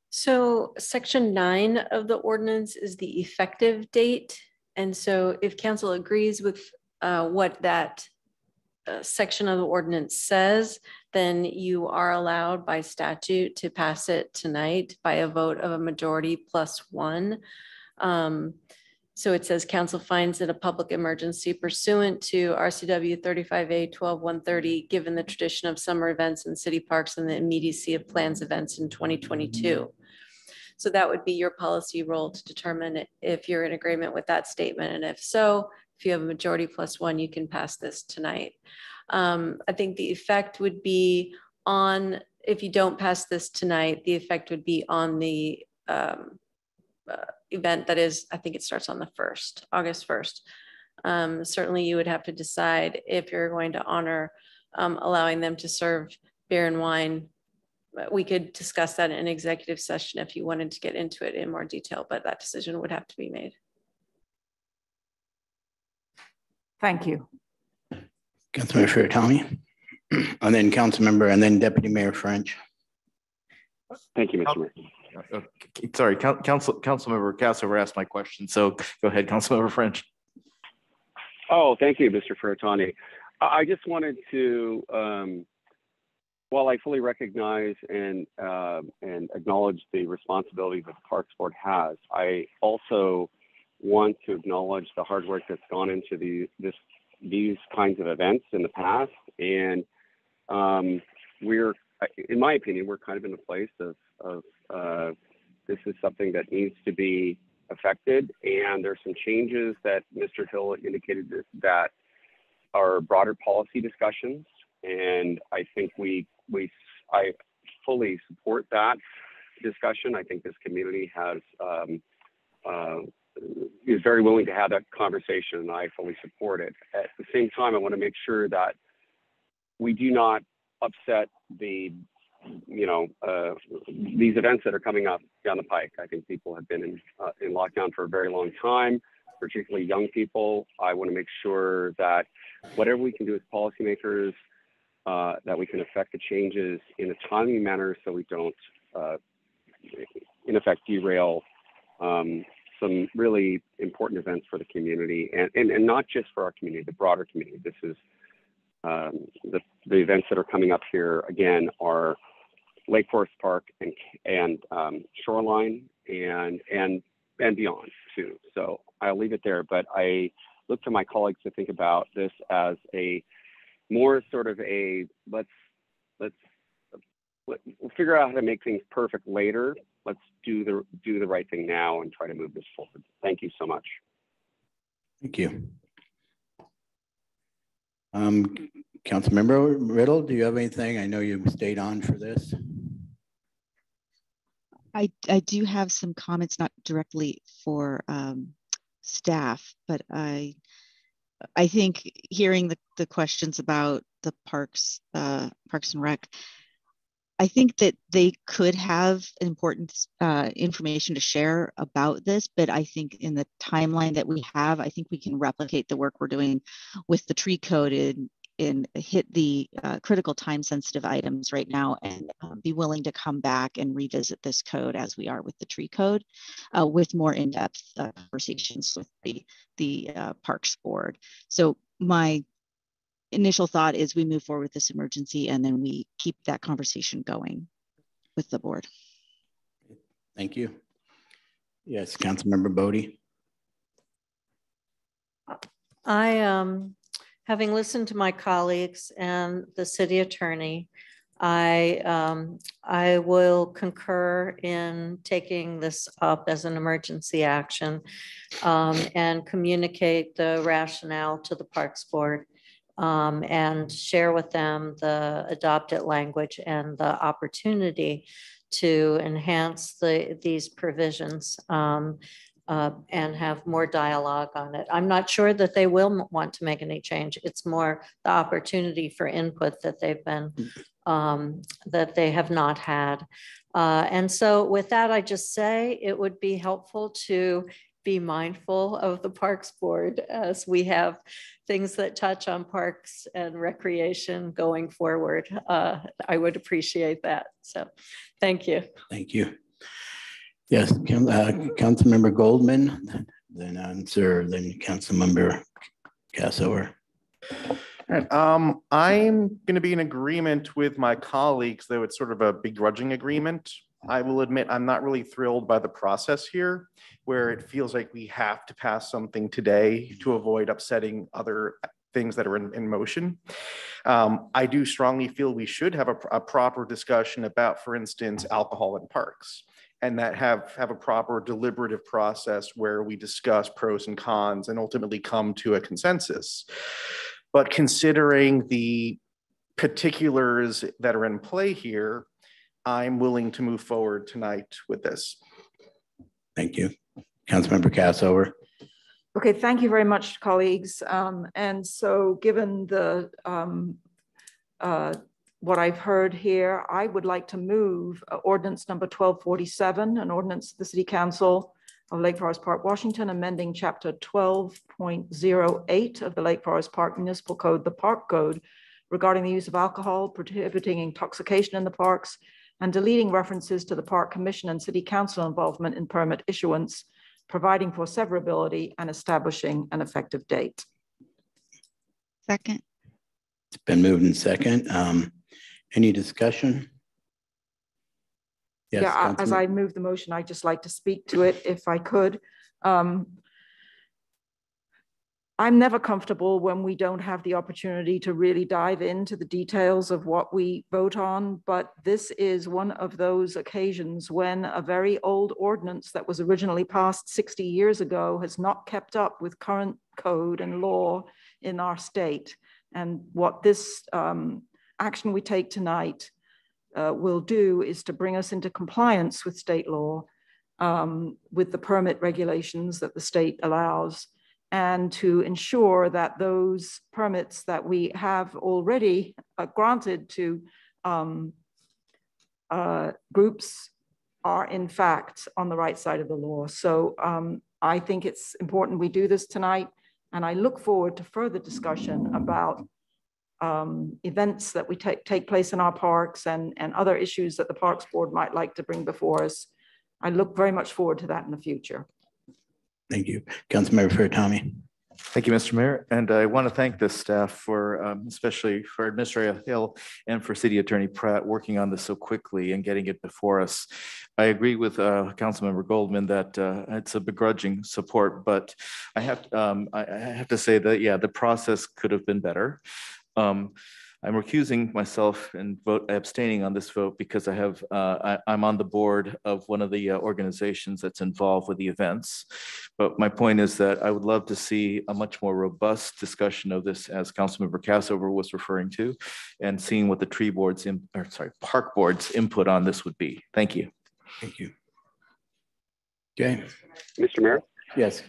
So section 9 of the ordinance is the effective date. And so if council agrees with what that section of the ordinance says, then you are allowed by statute to pass it tonight by a vote of a majority +1. So it says council finds it a public emergency pursuant to RCW 35A-12-130, given the tradition of summer events in city parks and the immediacy of plans events in 2022. So that would be your policy role to determine if you're in agreement with that statement. And if so, if you have a majority +1, you can pass this tonight. I think the effect would be on, if you don't pass this tonight, the effect would be on the event that is, I think it starts on the 1st, August 1st. Certainly you would have to decide if you're going to honor allowing them to serve beer and wine. We could discuss that in an executive session if you wanted to get into it in more detail, but that decision would have to be made. Thank you. Councilmember Fiorentani, and then Councilmember, and then Deputy Mayor French. Thank you, Mr. Mayor. Sorry, Councilmember Cassover asked my question, so go ahead, Councilmember French. Oh, thank you, Mr. Fiorentani. I just wanted to, while I fully recognize and acknowledge the responsibility that the Parks Board has, I also want to acknowledge the hard work that's gone into these kinds of events in the past. And we're, in my opinion, we're kind of in a place of this is something that needs to be affected. And there's some changes that Mr. Hill indicated that are broader policy discussions. And I think I fully support that discussion. I think this community is very willing to have that conversation, and I fully support it. At the same time, I want to make sure that we do not upset these events that are coming up down the pike. I think people have been in lockdown for a very long time, particularly young people. I want to make sure that whatever we can do as policymakers, that we can affect the changes in a timely manner so we don't, in effect, derail some really important events for the community, and not just for our community, the broader community. This is the events that are coming up here, again, are Lake Forest Park and Shoreline, and and beyond too. So I'll leave it there, but I look to my colleagues to think about this as a more sort of a, we'll figure out how to make things perfect later. Let's do the right thing now and try to move this forward. Thank you so much. Thank you. Councilmember Riddle, do you have anything? I know you stayed on for this. I do have some comments, not directly for staff, but I think hearing the questions about the Parks and Rec, I think that they could have important information to share about this, but I think in the timeline that we have, I think we can replicate the work we're doing with the tree code and hit the critical time sensitive items right now and be willing to come back and revisit this code as we are with the tree code with more in-depth conversations with the Parks Board. So my initial thought is we move forward with this emergency and then we keep that conversation going with the board. Thank you. Yes, Councilmember Bodie. Having listened to my colleagues and the city attorney, I will concur in taking this up as an emergency action and communicate the rationale to the Parks Board and share with them the adopted language and the opportunity to enhance these provisions and have more dialogue on it. I'm not sure that they will want to make any change. It's more the opportunity for input that they've been, that they have not had. And so with that, I just say it would be helpful to be mindful of the Parks Board as we have things that touch on parks and recreation going forward. I would appreciate that. So thank you. Thank you. Yes, Councilmember Goldman, then Councilmember Cassover. I'm going to be in agreement with my colleagues, though it's sort of a begrudging agreement. I will admit I'm not really thrilled by the process here, where it feels like we have to pass something today to avoid upsetting other things that are in motion. I do strongly feel we should have a proper discussion about, for instance, alcohol in parks, and that have a proper deliberative process where we discuss pros and cons and ultimately come to a consensus. But considering the particulars that are in play here, I'm willing to move forward tonight with this. Thank you. Councilmember Cassover. Okay, thank you very much, colleagues. And so given the what I've heard here, I would like to move ordinance number 1247, an ordinance of the City Council of Lake Forest Park, Washington, amending chapter 12.08 of the Lake Forest Park Municipal Code, the Park Code, regarding the use of alcohol, prohibiting intoxication in the parks, and deleting references to the Park Commission and City Council involvement in permit issuance, providing for severability and establishing an effective date. Second. It's been moved in second. Any discussion? Yes, yeah, as I move the motion, I'd just like to speak to it if I could. I'm never comfortable when we don't have the opportunity to really dive into the details of what we vote on, but this is one of those occasions when a very old ordinance that was originally passed 60 years ago has not kept up with current code and law in our state. And what this action we take tonight will do is to bring us into compliance with state law, with the permit regulations that the state allows, and to ensure that those permits that we have already granted to groups are in fact on the right side of the law. So I think it's important we do this tonight, and I look forward to further discussion about events that we take place in our parks and other issues that the Parks Board might like to bring before us. I look very much forward to that in the future. Thank you. Councilmember Fairtommy. Thank you, Mr. Mayor. And I want to thank the staff for, especially for Administrator Hill and for City Attorney Pratt working on this so quickly and getting it before us. I agree with Councilmember Goldman that it's a begrudging support, but I have to say that, yeah, the process could have been better. I'm recusing myself and abstaining on this vote because I'm on the board of one of the organizations that's involved with the events. But my point is that I would love to see a much more robust discussion of this, as Councilmember Cassover was referring to, and seeing what the park board's input on this would be. Thank you. Thank you. Okay. Mr. Mayor? Yes.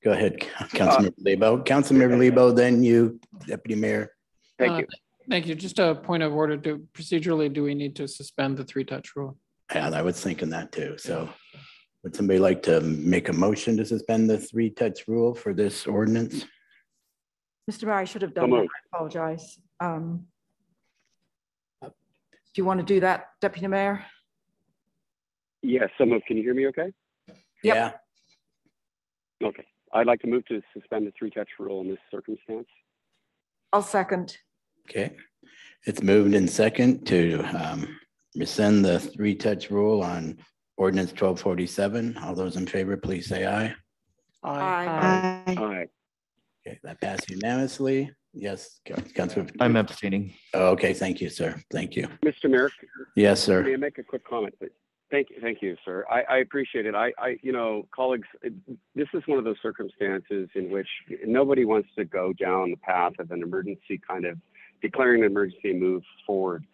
Go ahead, Councilmember Lebo. Councilmember Lebo, then you, Deputy Mayor. Thank you. Thank you. Just a point of order. Procedurally, do we need to suspend the 3-touch rule? Yeah, I was thinking that too. So would somebody like to make a motion to suspend the 3-touch rule for this ordinance? Mr. Mayor, I should have done that. I apologize. Do you want to do that, Deputy Mayor? Yes, can you hear me okay? Yeah. Okay. I'd like to move to suspend the 3-touch rule in this circumstance. I'll second. Okay. It's moved in second to rescind the 3-touch rule on ordinance 1247. All those in favor, please say aye. Aye. Aye. Okay, that passed unanimously. Yes, Councilor. I'm abstaining. Oh, okay, thank you, sir. Thank you. Mr. Mayor? Yes, sir. May I make a quick comment, please? Thank you, sir. I appreciate it. Colleagues, this is one of those circumstances in which nobody wants to go down the path of an emergency, kind of declaring an emergency and move forward.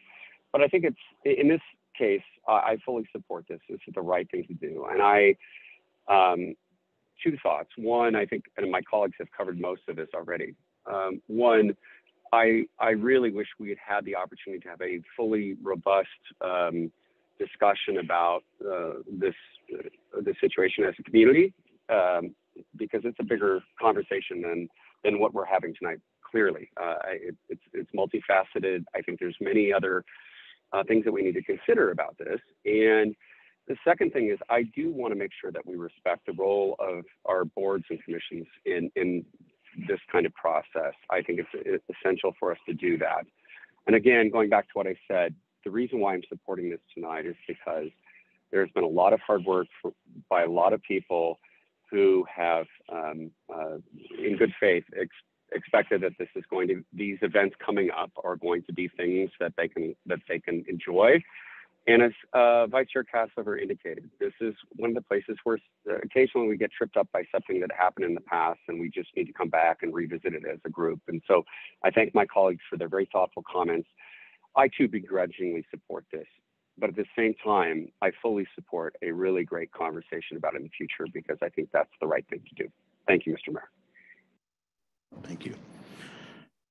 But I think in this case, I fully support this. This is the right thing to do. And two thoughts. One, I think, and my colleagues have covered most of this already. One, I really wish we had had the opportunity to have a fully robust discussion about this situation as a community, because it's a bigger conversation than what we're having tonight. Clearly, it's multifaceted. I think there's many other things that we need to consider about this. And the second thing is, I do want to make sure that we respect the role of our boards and commissions in this kind of process. I think it's essential for us to do that. And again, going back to what I said, the reason why I'm supporting this tonight is because there's been a lot of hard work by a lot of people who have, in good faith, expected that these events coming up are going to be things that they can enjoy. And as Vice Chair Cassover indicated, this is one of the places where occasionally we get tripped up by something that happened in the past, and we just need to come back and revisit it as a group. And so I thank my colleagues for their very thoughtful comments. I too begrudgingly support this, but at the same time, I fully support a really great conversation about it in the future, because I think that's the right thing to do. Thank you, Mr. Mayor. Thank you.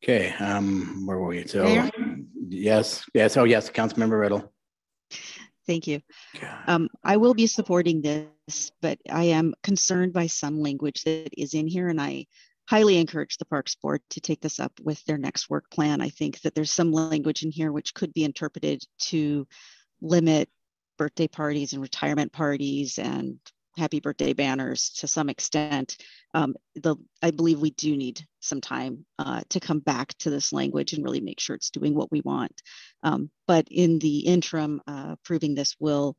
Okay, where were we? So Mayor? yes, oh yes, Councilmember Riddle. Thank you. I will be supporting this, but I am concerned by some language that is in here, and I highly encourage the Parks Board to take this up with their next work plan. I think that there's some language in here which could be interpreted to limit birthday parties and retirement parties and happy birthday banners to some extent. I believe we do need some time to come back to this language and really make sure it's doing what we want. But in the interim, approving this will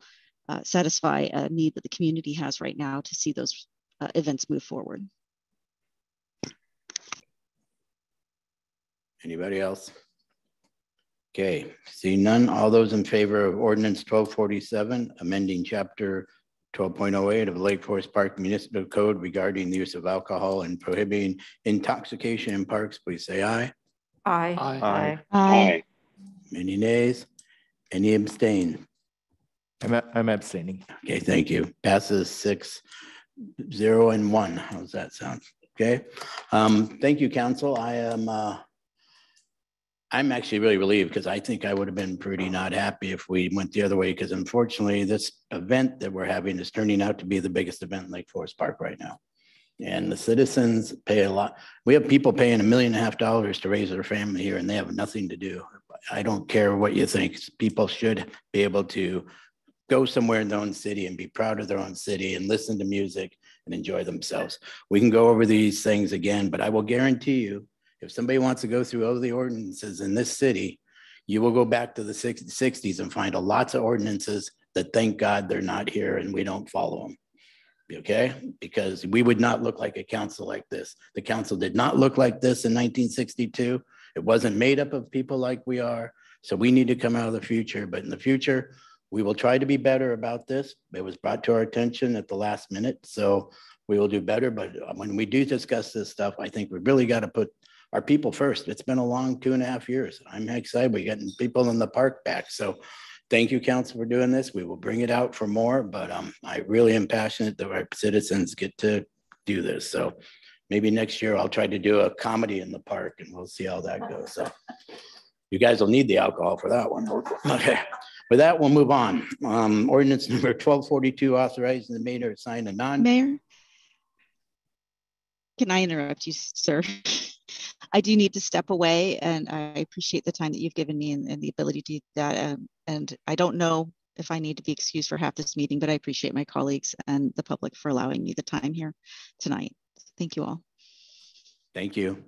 satisfy a need that the community has right now to see those events move forward. Anybody else? Okay, see none. All those in favor of ordinance 1247, amending chapter 12.08 of Lake Forest Park Municipal Code regarding the use of alcohol and prohibiting intoxication in parks, please say aye. Aye. Aye. Aye. Any nays? Any abstain? I'm abstaining. Okay, thank you. Passes 6-0-1. How's that sound? Okay. Thank you, council. I'm actually really relieved, because I think I would have been pretty not happy if we went the other way, because unfortunately this event that we're having is turning out to be the biggest event in Lake Forest Park right now. And the citizens pay a lot. We have people paying $1.5 million to raise their family here, and they have nothing to do. I don't care what you think. People should be able to go somewhere in their own city and be proud of their own city and listen to music and enjoy themselves. We can go over these things again, but I will guarantee you, if somebody wants to go through all the ordinances in this city, you will go back to the 60s and find lots of ordinances that thank God they're not here and we don't follow them. Okay, because we would not look like a council like this. The council did not look like this in 1962. It wasn't made up of people like we are. So we need to come out of the future. But in the future, we will try to be better about this. It was brought to our attention at the last minute. So we will do better. But when we do discuss this stuff, I think we really got to put our people first. It's been a long 2.5 years. I'm excited. We're getting people in the park back. So thank you, council, for doing this. We will bring it out for more, but I really am passionate that our citizens get to do this. So maybe next year I'll try to do a comedy in the park and we'll see how that goes. So you guys will need the alcohol for that one. Okay, with that, we'll move on. Ordinance number 1242, authorizing the mayor to sign a Mayor, can I interrupt you, sir? I do need to step away, and I appreciate the time that you've given me and the ability to do that. And I don't know if I need to be excused for half this meeting, but I appreciate my colleagues and the public for allowing me the time here tonight. Thank you all. Thank you.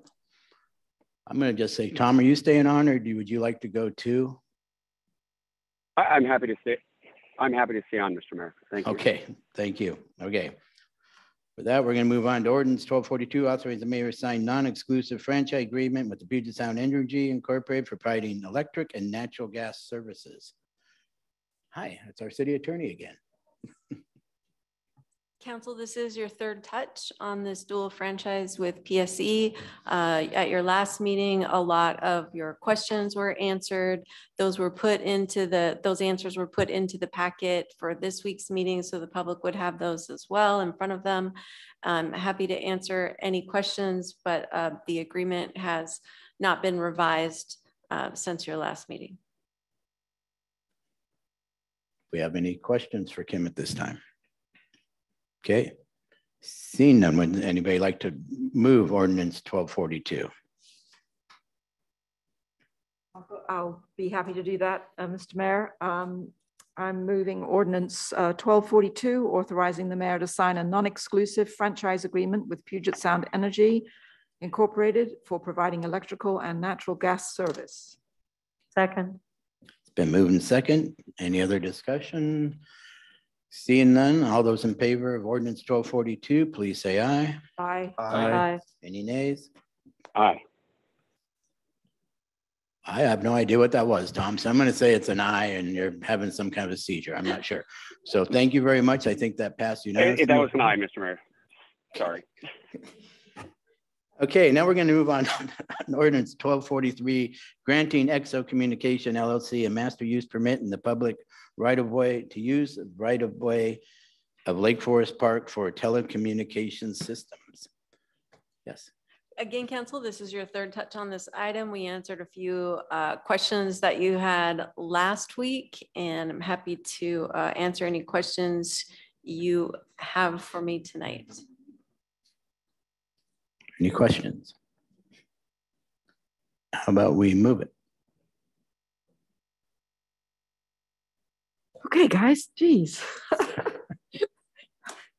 I'm going to just say, Tom, are you staying on, or would you like to go too? I'm happy to stay. I'm happy to stay on, Mr. Mayor. Thank you. Okay, thank you. Okay. With that, we're going to move on to ordinance 1242, authorize the mayor to sign non-exclusive franchise agreement with the Puget Sound Energy Incorporated for providing electric and natural gas services. Hi, it's our city attorney again. Council, this is your third touch on this dual franchise with PSE. At your last meeting, a lot of your questions were answered. Those answers were put into the packet for this week's meeting, so the public would have those as well in front of them. I'm happy to answer any questions, but the agreement has not been revised since your last meeting. We have any questions for Kim at this time? Okay, seeing none, would anybody like to move ordinance 1242? I'll be happy to do that, Mr. Mayor. I'm moving ordinance 1242, authorizing the mayor to sign a non-exclusive franchise agreement with Puget Sound Energy Incorporated for providing electrical and natural gas service. Second. It's been moved and second. Any other discussion? Seeing none, all those in favor of ordinance 1242, please say aye. Aye. Aye. Any nays? Aye. I have no idea what that was, Tom. So I'm going to say it's an aye and you're having some kind of a seizure. I'm not sure. So thank you very much. I think that passed unanimously. That was an aye, Mr. Mayor. Sorry. Okay, now we're going to move on to ordinance 1243, granting XO Communication LLC a master use permit in the public right-of-way to use the right-of-way of Lake Forest Park for telecommunications systems. Yes. Again, council, this is your third touch on this item. We answered a few questions that you had last week, and I'm happy to answer any questions you have for me tonight. Any questions? How about we move it? Okay, guys, geez.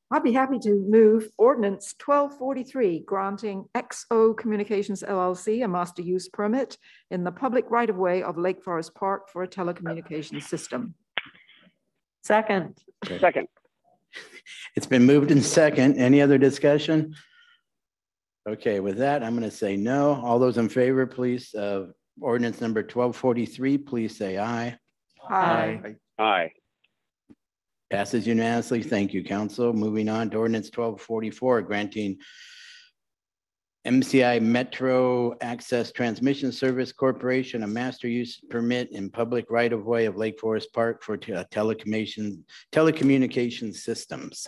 I'd be happy to move ordinance 1243, granting XO Communications LLC a master use permit in the public right-of-way of Lake Forest Park for a telecommunications system. Second. Second. It's been moved in second. Any other discussion? Okay, with that, I'm going to say no. All those in favor, please, of ordinance number 1243, please say aye. Aye. Aye. Passes unanimously. Thank you, council. Moving on to ordinance 1244, granting MCImetro Access Transmission Service Corporation a master use permit in public right-of-way of Lake Forest Park for telecommunications systems.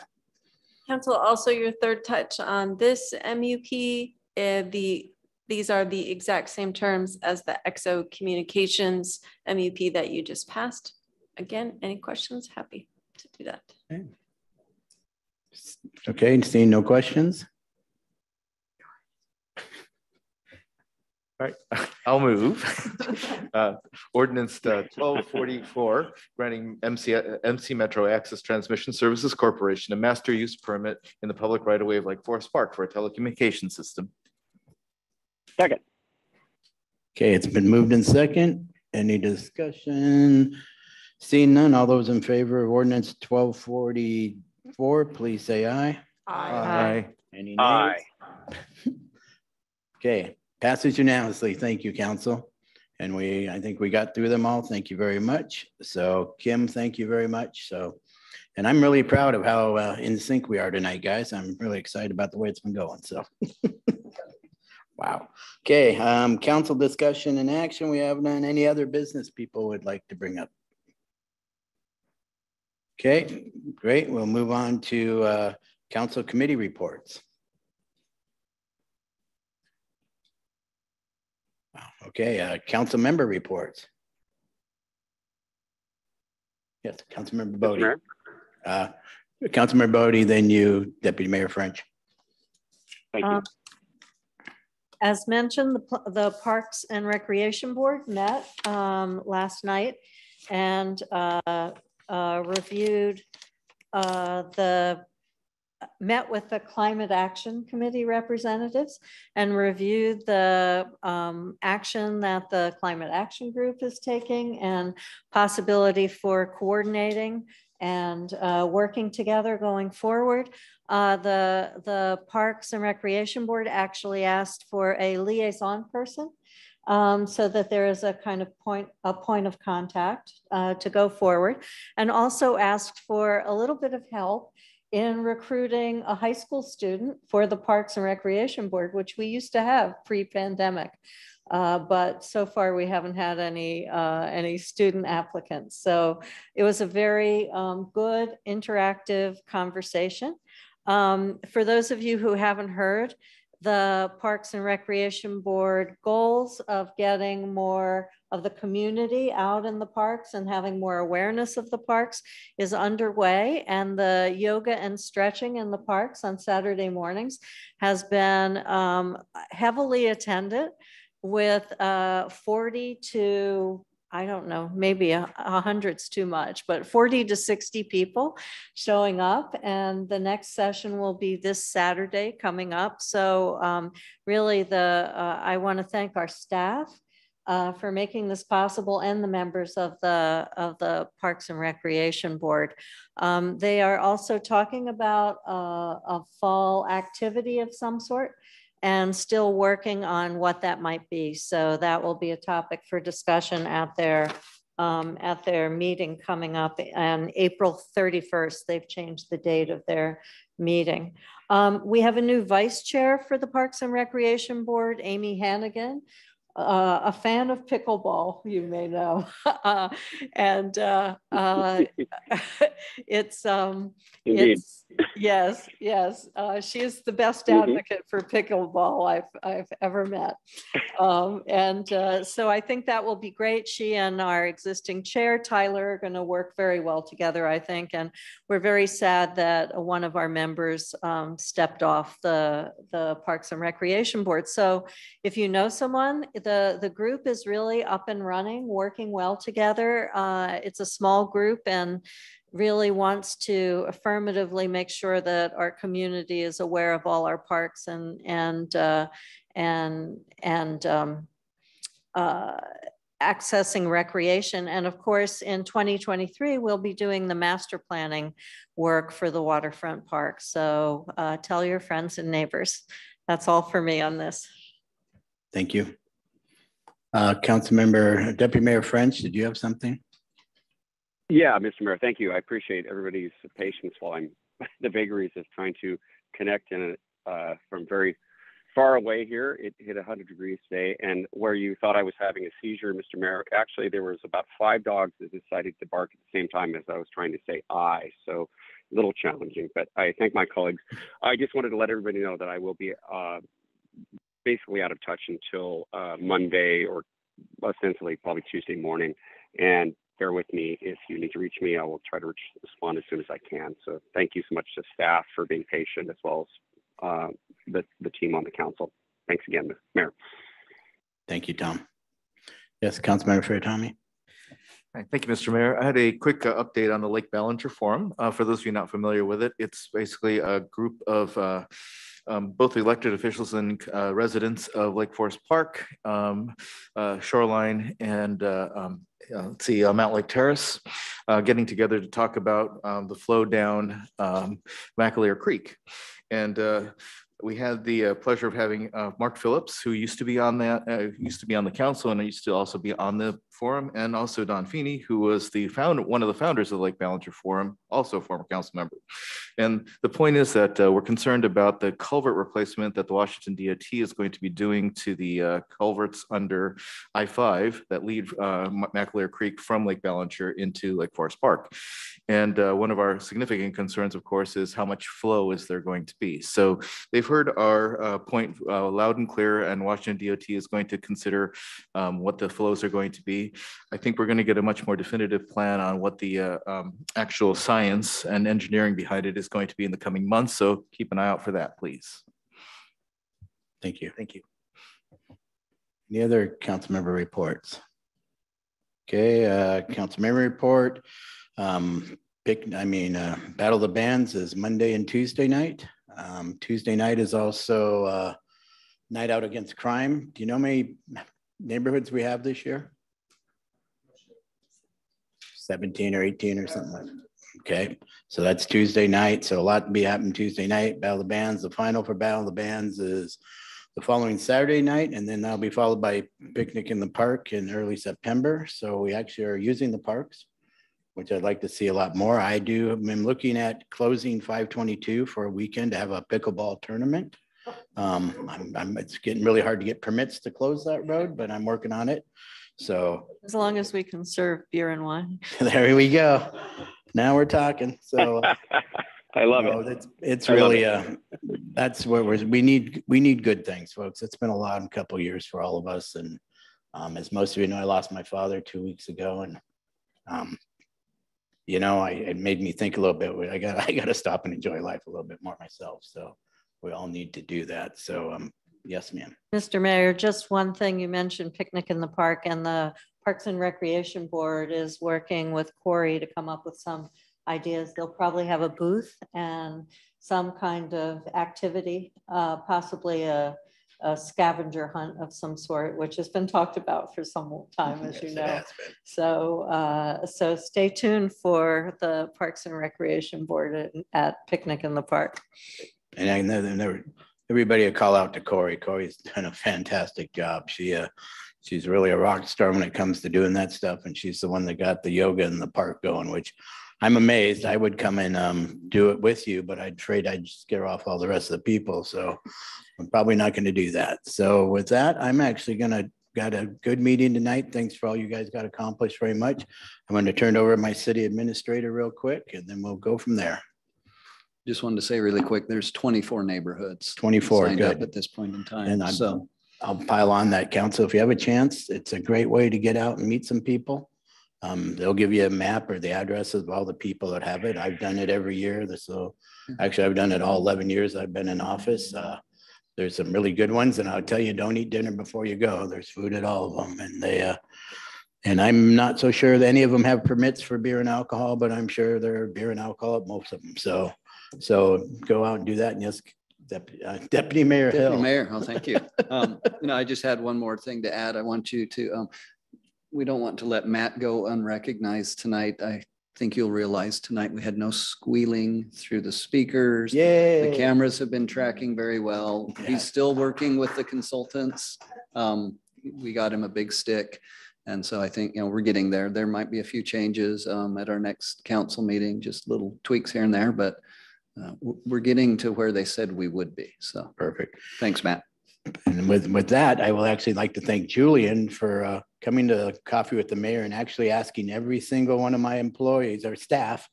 Council, also your third touch on this MUP. These are the exact same terms as the XO Communications MUP that you just passed. Again, any questions? Happy to do that. Okay, seeing no questions. All right, I'll move. Ordinance 1244, granting MCImetro Access Transmission Services Corporation a master use permit in the public right of way of Lake Forest Park for a telecommunications system. Second. Okay, it's been moved in second. Any discussion? Seeing none, all those in favor of ordinance 1244, please say aye. Aye. Any nays? Aye. Okay, passes unanimously. Thank you, council. And I think we got through them all. Thank you very much. So Kim, thank you very much. So, and I'm really proud of how in sync we are tonight, guys. I'm really excited about the way it's been going. So, wow. Okay, council discussion and action. We have none. Any other business people would like to bring up? Okay, great. We'll move on to council committee reports. Okay, council member reports. Yes, Councilmember Bodie. Councilmember Bodie, then you, Deputy Mayor French. Thank you. As mentioned, the Parks and Recreation Board met last night and met with the Climate Action Committee representatives and reviewed the action that the Climate Action Group is taking and possibility for coordinating and working together going forward. The Parks and Recreation Board actually asked for a liaison person so that there is a kind of point of contact to go forward, and also asked for a little bit of help in recruiting a high school student for the Parks and Recreation Board, which we used to have pre-pandemic. But so far we haven't had any student applicants. So it was a very good interactive conversation. For those of you who haven't heard, the Parks and Recreation Board goals of getting more of the community out in the parks and having more awareness of the parks is underway. And the yoga and stretching in the parks on Saturday mornings has been heavily attended with 40 to, I don't know, maybe 100's too much, but 40 to 60 people showing up. And the next session will be this Saturday coming up. So really I want to thank our staff for making this possible and the members of the Parks and Recreation Board. They are also talking about a fall activity of some sort and still working on what that might be. So that will be a topic for discussion at their meeting coming up on April 31st. They've changed the date of their meeting. We have a new vice chair for the Parks and Recreation Board, Amy Hannigan. A fan of pickleball, you may know. Yes. She is the best advocate for pickleball I've ever met. So I think that will be great. She and our existing chair, Tyler, are going to work very well together, I think. And we're very sad that one of our members stepped off the Parks and Recreation Board. So if you know someone, the group is really up and running, working well together. It's a small group and really wants to affirmatively make sure that our community is aware of all our parks and accessing recreation. And of course, in 2023, we'll be doing the master planning work for the waterfront park. So tell your friends and neighbors. That's all for me on this. Thank you. Councilmember, Deputy Mayor French, did you have something? Yeah, Mr. Mayor, thank you. I appreciate everybody's patience while I'm the vagaries of trying to connect in from very far away here. It hit 100 degrees today, and where you thought I was having a seizure, Mr. Mayor, actually there was about 5 dogs that decided to bark at the same time as I was trying to say I. So a little challenging, but I thank my colleagues. I just wanted to let everybody know that I will be basically out of touch until Monday, or ostensibly probably Tuesday morning. And bear with me. If you need to reach me, I will try to respond as soon as I can. So thank you so much to staff for being patient, as well as the team on the council. Thanks again, Mayor. Thank you, Tom. Yes, Councilmember Fairtommy. Thank you, Mr. Mayor. I had a quick update on the Lake Ballinger Forum. For those of you not familiar with it, it's basically a group of both elected officials and residents of Lake Forest Park, Shoreline, and let's see, Mount Lake Terrace, getting together to talk about the flow down McAleer Creek. And we had the pleasure of having Mark Phillips, who used to be on the council and used to also be on the forum, and also Don Feeney, who was one of the founders of the Lake Ballinger Forum, also a former council member. And the point is that we're concerned about the culvert replacement that the Washington DOT is going to be doing to the culverts under I-5 that lead McAleer Creek from Lake Ballinger into Lake Forest Park. And one of our significant concerns, of course, is how much flow is there going to be. So they've heard our point loud and clear, and Washington DOT is going to consider what the flows are going to be. I think we're going to get a much more definitive plan on what the actual science and engineering behind it is going to be in the coming months. So keep an eye out for that, please. Thank you. Thank you. Any other council member reports? Okay, council member report. Battle of the Bands is Monday and Tuesday night. Tuesday night is also Night Out Against Crime. Do you know how many neighborhoods we have this year? 17 or 18 or something like that. Okay, so that's Tuesday night. So a lot to be happening Tuesday night. Battle of the Bands. The final for Battle of the Bands is the following Saturday night, and then that'll be followed by Picnic in the Park in early September. So we actually are using the parks, which I'd like to see a lot more. I'm looking at closing 522 for a weekend to have a pickleball tournament. It's getting really hard to get permits to close that road, but I'm working on it. So As long as we can serve beer and wine. there we go. Now we're talking. So I love it. It's really that's where we need good things, folks. It's been a long couple of years for all of us, and as most of you know, I lost my father 2 weeks ago, and it made me think a little bit. I got to stop and enjoy life a little bit more myself. So we all need to do that. So yes, ma'am. Mr. Mayor, just one thing, you mentioned Picnic in the Park, and the Parks and Recreation Board is working with Corey to come up with some ideas. They'll probably have a booth and some kind of activity, possibly a scavenger hunt of some sort, which has been talked about for some time, as you know. So stay tuned for the Parks and Recreation Board at Picnic in the Park. And I know everybody will call out to Corey. Corey's done a fantastic job. She's really a rock star when it comes to doing that stuff. And she's the one that got the yoga in the park going, which I'm amazed. I would come and do it with you, but I'm afraid I'd scare off all the rest of the people. So I'm probably not going to do that. So with that, I'm actually got a good meeting tonight. Thanks for all you guys got accomplished very much. I'm going to turn it over to my city administrator real quick, and then we'll go from there. Just wanted to say really quick, there's 24 neighborhoods. 24, signed good. up at this point in time. And I'll pile on that, council. If you have a chance, it's a great way to get out and meet some people. They'll give you a map or the addresses of all the people that have it. I've done it every year. So actually, I've done it all 11 years I've been in office. There's some really good ones, and I'll tell you, don't eat dinner before you go. There's food at all of them, and I'm not so sure that any of them have permits for beer and alcohol, but I'm sure there are beer and alcohol at most of them. So go out and do that. And yes, Deputy Mayor Hill. Deputy Mayor, oh, thank you. I just had one more thing to add. I want you to, we don't want to let Matt go unrecognized tonight. I think you'll realize tonight we had no squealing through the speakers. Yay. The cameras have been tracking very well. Yeah. He's still working with the consultants. We got him a big stick. And so I think, we're getting there. There might be a few changes at our next council meeting, just little tweaks here and there, but we're getting to where they said we would be. So perfect. Thanks, Matt. And with that, I will actually like to thank Julian for coming to Coffee with the Mayor and actually asking every single one of my employees or staff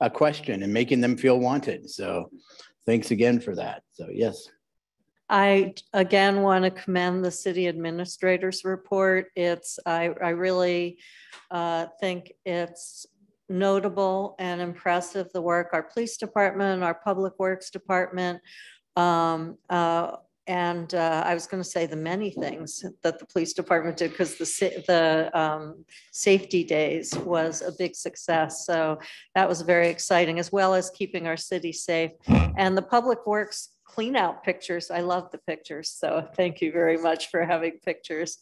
a question and making them feel wanted. So thanks again for that. So yes. I again want to commend the city administrator's report. I really think it's notable and impressive, the work our police department, our public works department, I was going to say the many things that the police department did, because the safety days was a big success. So that was very exciting, as well as keeping our city safe. And the public works clean out pictures. I love the pictures. So thank you very much for having pictures.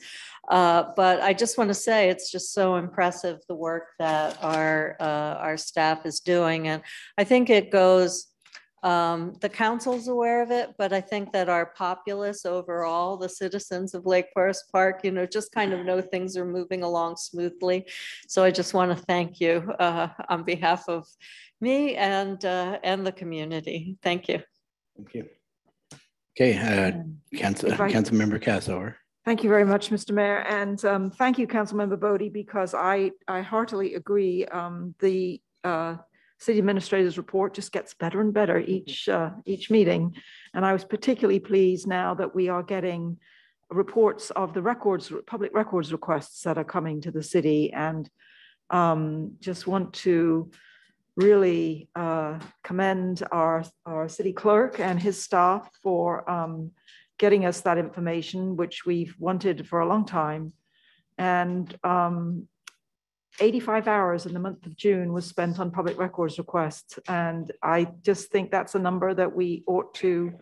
But I just want to say it's just so impressive, the work that our staff is doing. And I think it goes, the council's aware of it, but I think that our populace overall, the citizens of Lake Forest Park, you know, just kind of know things are moving along smoothly. So I just want to thank you on behalf of me and the community. Thank you. Thank you. Okay, Councilmember Cassover. Thank you very much, Mr. Mayor. And thank you, Councilmember Bodie, because I heartily agree. The City Administrator's report just gets better and better each meeting. And I was particularly pleased now that we are getting reports of the public records requests that are coming to the city, and just want to really commend our city clerk and his staff for getting us that information, which we've wanted for a long time. And 85 hours in the month of June was spent on public records requests. And I just think that's a number that we ought to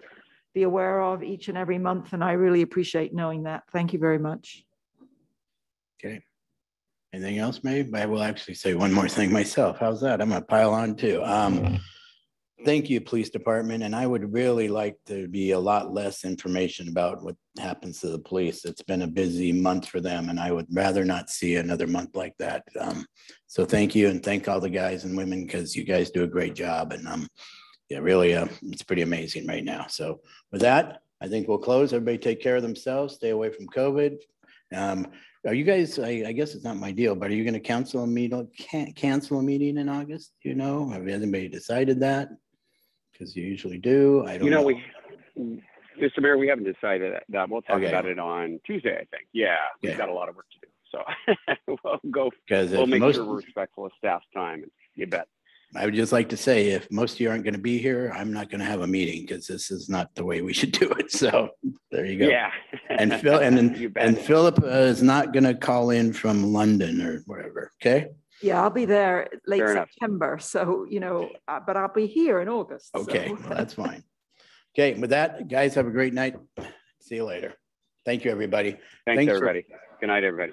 be aware of each and every month. And I really appreciate knowing that. Thank you very much. Okay. Anything else, maybe? I will actually say one more thing myself. How's that? I'm gonna pile on too. Thank you, police department. And I would really like to be a lot less information about what happens to the police. It's been a busy month for them, and I would rather not see another month like that. So thank you, and thank all the guys and women, because you guys do a great job. And yeah, really, it's pretty amazing right now. So with that, I think we'll close. Everybody take care of themselves, stay away from COVID. Are you guys, I guess it's not my deal, but are you going to cancel a meeting in August? Do you know? Have anybody decided that? Because you usually do. I don't know. Mr. Mayor, we haven't decided that. We'll talk about it on Tuesday, I think. Yeah, we've got a lot of work to do. So we'll make sure we're respectful of staff's time. You bet. I would just like to say, if most of you aren't going to be here, I'm not going to have a meeting, because this is not the way we should do it. So there you go. Yeah. And Phil and Philip is not going to call in from London or wherever. Okay. Yeah, I'll be there late September. So, you know, but I'll be here in August. Okay, So. well, that's fine. Okay, with that, guys, have a great night. See you later. Thank you, everybody. Thanks everybody. Good night, everybody.